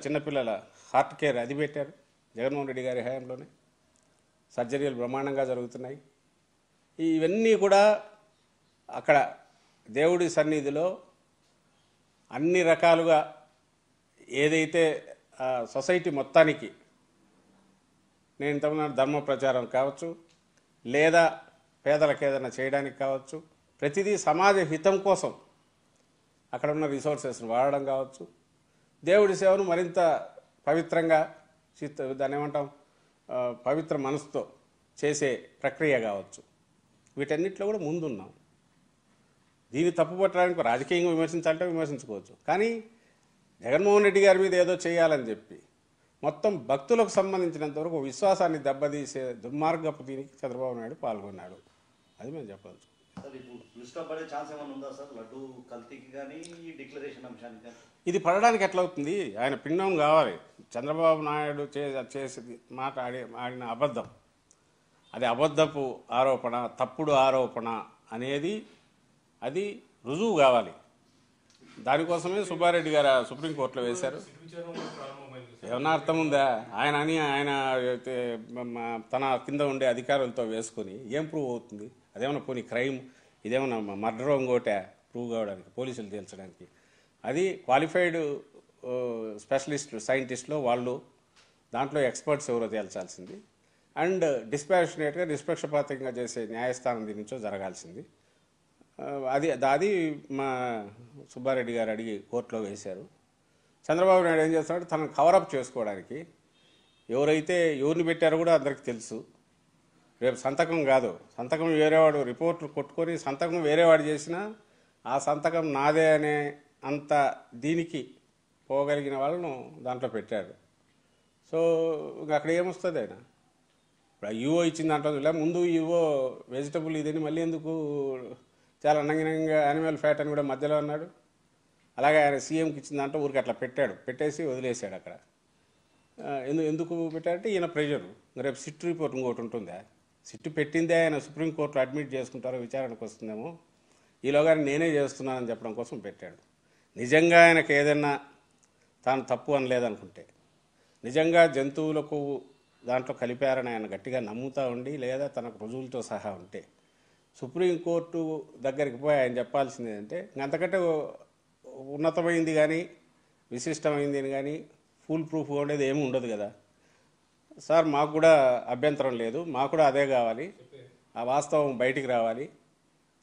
చిన్నపిల్లల హార్ట్ కేర్ అది పెట్టారు జగన్మోహన్ రెడ్డి గారి హయాంలోనే. సర్జరీలు బ్రహ్మాండంగా జరుగుతున్నాయి. ఇవన్నీ కూడా అక్కడ దేవుడి సన్నిధిలో అన్ని రకాలుగా ఏదైతే సొసైటీ మొత్తానికి నేను ఇంతకుముందు ధర్మ ప్రచారం కావచ్చు లేదా పేదలకు ఏదైనా చేయడానికి కావచ్చు, ప్రతిదీ సమాజ హితం కోసం అక్కడ ఉన్న రిసోర్సెస్ను వాడడం కావచ్చు, దేవుడి సేవను మరింత పవిత్రంగా దాన్ని ఏమంటాం పవిత్ర మనసుతో చేసే ప్రక్రియ కావచ్చు, వీటన్నిటిలో కూడా ముందున్నాం. దీన్ని తప్పుపట్టడానికి రాజకీయంగా విమర్శించాలంటే విమర్శించుకోవచ్చు. కానీ జగన్మోహన్ రెడ్డి గారి మీద ఏదో చేయాలని చెప్పి మొత్తం భక్తులకు సంబంధించినంత వరకు విశ్వాసాన్ని దెబ్బతీసే దుర్మార్గపు దీనికి చంద్రబాబు నాయుడు పాల్గొన్నాడు. అది మేము చెప్పవచ్చు. సార్ ఇప్పుడు ఫుల్ స్టాప్ పడే ఛాన్స్ ఏమైనా ఉందా సార్ లడ్డు కల్తీకి కానీ ఈ డిక్లరేషన్ అంశానికి కానీ? ఇది పడడానికి ఎట్లా అవుతుంది? ఆయన పిండం కావాలి. చంద్రబాబు నాయుడు చేసేది మాట ఆడిన అబద్ధం, అది అబద్ధపు ఆరోపణ, తప్పుడు ఆరోపణ అనేది అది రుజువు కావాలి. దానికోసమే సుబ్బారెడ్డి గారు సుప్రీంకోర్టులో వేశారు. ఏమన్నా అర్థం ఉందా? ఆయన తన కింద ఉండే అధికారులతో వేసుకొని ఏం ప్రూవ్ అవుతుంది? అదేమన్నా పోనీ క్రైమ్, ఇదేమన్నా మర్డర్ ఇంకోటే ప్రూవ్ కావడానికి, పోలీసులు తేల్చడానికి? అది క్వాలిఫైడ్ స్పెషలిస్టులు, సైంటిస్టులు, వాళ్ళు దాంట్లో ఎక్స్పర్ట్స్ ఎవరో తేల్చాల్సింది. అండ్ డిస్పాషనేట్గా నిష్పక్షపాతంగా చేసే న్యాయస్థానం దీని నుంచో జరగాల్సింది. అది మా సుబ్బారెడ్డి గారు అడిగి కోర్టులో వేశారు. చంద్రబాబు నాయుడు ఏం చేస్తున్నాడు? తనను కవరప్ చేసుకోవడానికి ఎవరిని పెట్టారో కూడా అందరికి తెలుసు. రేపు సంతకం కాదు, సంతకం వేరేవాడు రిపోర్ట్లు కొట్టుకొని సంతకం వేరేవాడు చేసినా ఆ సంతకం నాదే అనే అంత దీనికి పోగలిగిన వాళ్ళను దాంట్లో పెట్టారు. సో అక్కడ ఏమొస్తుంది? ఆయన ఇప్పుడు ఈవో ఇచ్చిన దాంట్లో ఇలా ముందు ఈవో వెజిటబుల్ ఇదని మళ్ళీ ఎందుకు చాలా అన్నంగా యానిమల్ ఫ్యాట్ అని కూడా మధ్యలో అన్నాడు. అలాగే ఆయన సీఎంకి ఇచ్చిన దాంట్లో ఊరికి అట్లా పెట్టేసి వదిలేశాడు. అక్కడ ఎందుకు పెట్టారంటే ఈయన ప్రెషర్. రేపు సిట్ రిపోర్ట్ ఇంకోటి ఉంటుందా? సిట్టు పెట్టిందే ఆయన సుప్రీంకోర్టులో అడ్మిట్ చేసుకుంటారో, విచారణకు వస్తుందేమో, ఈలోగా నేనే చేస్తున్నానని చెప్పడం కోసం పెట్టాడు. నిజంగా ఆయనకు ఏదైనా తాను తప్పు అనలేదనుకుంటే, నిజంగా జంతువులకు దాంట్లో కలిపారని ఆయన గట్టిగా నమ్ముతూ ఉండి, లేదా తనకు రుజువులతో సహా ఉంటే సుప్రీంకోర్టు దగ్గరికి పోయి ఆయన చెప్పాల్సింది ఏంటంటే, అంతకంటే ఉన్నతమైంది కానీ విశిష్టమైంది కానీ ఫుల్ ప్రూఫ్ ఉండేది ఏమి ఉండదు కదా సార్. మాకు కూడా అభ్యంతరం లేదు, మాకు కూడా అదే కావాలి, ఆ వాస్తవం బయటికి రావాలి,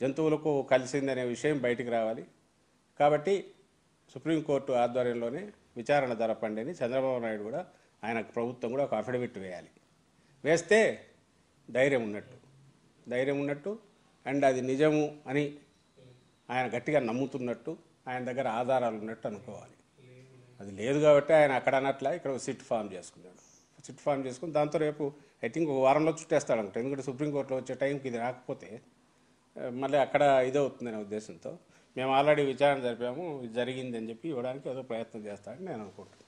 జంతువులకు కలిసిందనే విషయం బయటికి రావాలి. కాబట్టి సుప్రీంకోర్టు ఆధ్వర్యంలోనే విచారణ జరపండి అని చంద్రబాబు నాయుడు కూడా, ఆయన ప్రభుత్వం కూడా ఒక అఫిడవిట్ వేయాలి. వేస్తే ధైర్యం ఉన్నట్టు అండ్ అది నిజము అని ఆయన గట్టిగా నమ్ముతున్నట్టు, ఆయన దగ్గర ఆధారాలు ఉన్నట్టు అనుకోవాలి. అది లేదు కాబట్టి ఆయన అక్కడ అన్నట్లా ఇక్కడ సిట్ ఫామ్ చేసుకున్నాడు. సిట్ ఫామ్ చేసుకుని దాంతో రేపు ఐ థింక్ ఒక వారంలో చుట్టేస్తాడు అనుకుంటా. ఎందుకంటే సుప్రీంకోర్టులో వచ్చే టైంకి ఇది రాకపోతే మళ్ళీ అక్కడ ఇదవుతుందనే ఉద్దేశంతో మేము ఆల్రెడీ విచారణ జరిపాము, ఇది జరిగిందని చెప్పి ఇవ్వడానికి ఏదో ప్రయత్నం చేస్తాడని నేను అనుకుంటున్నాను.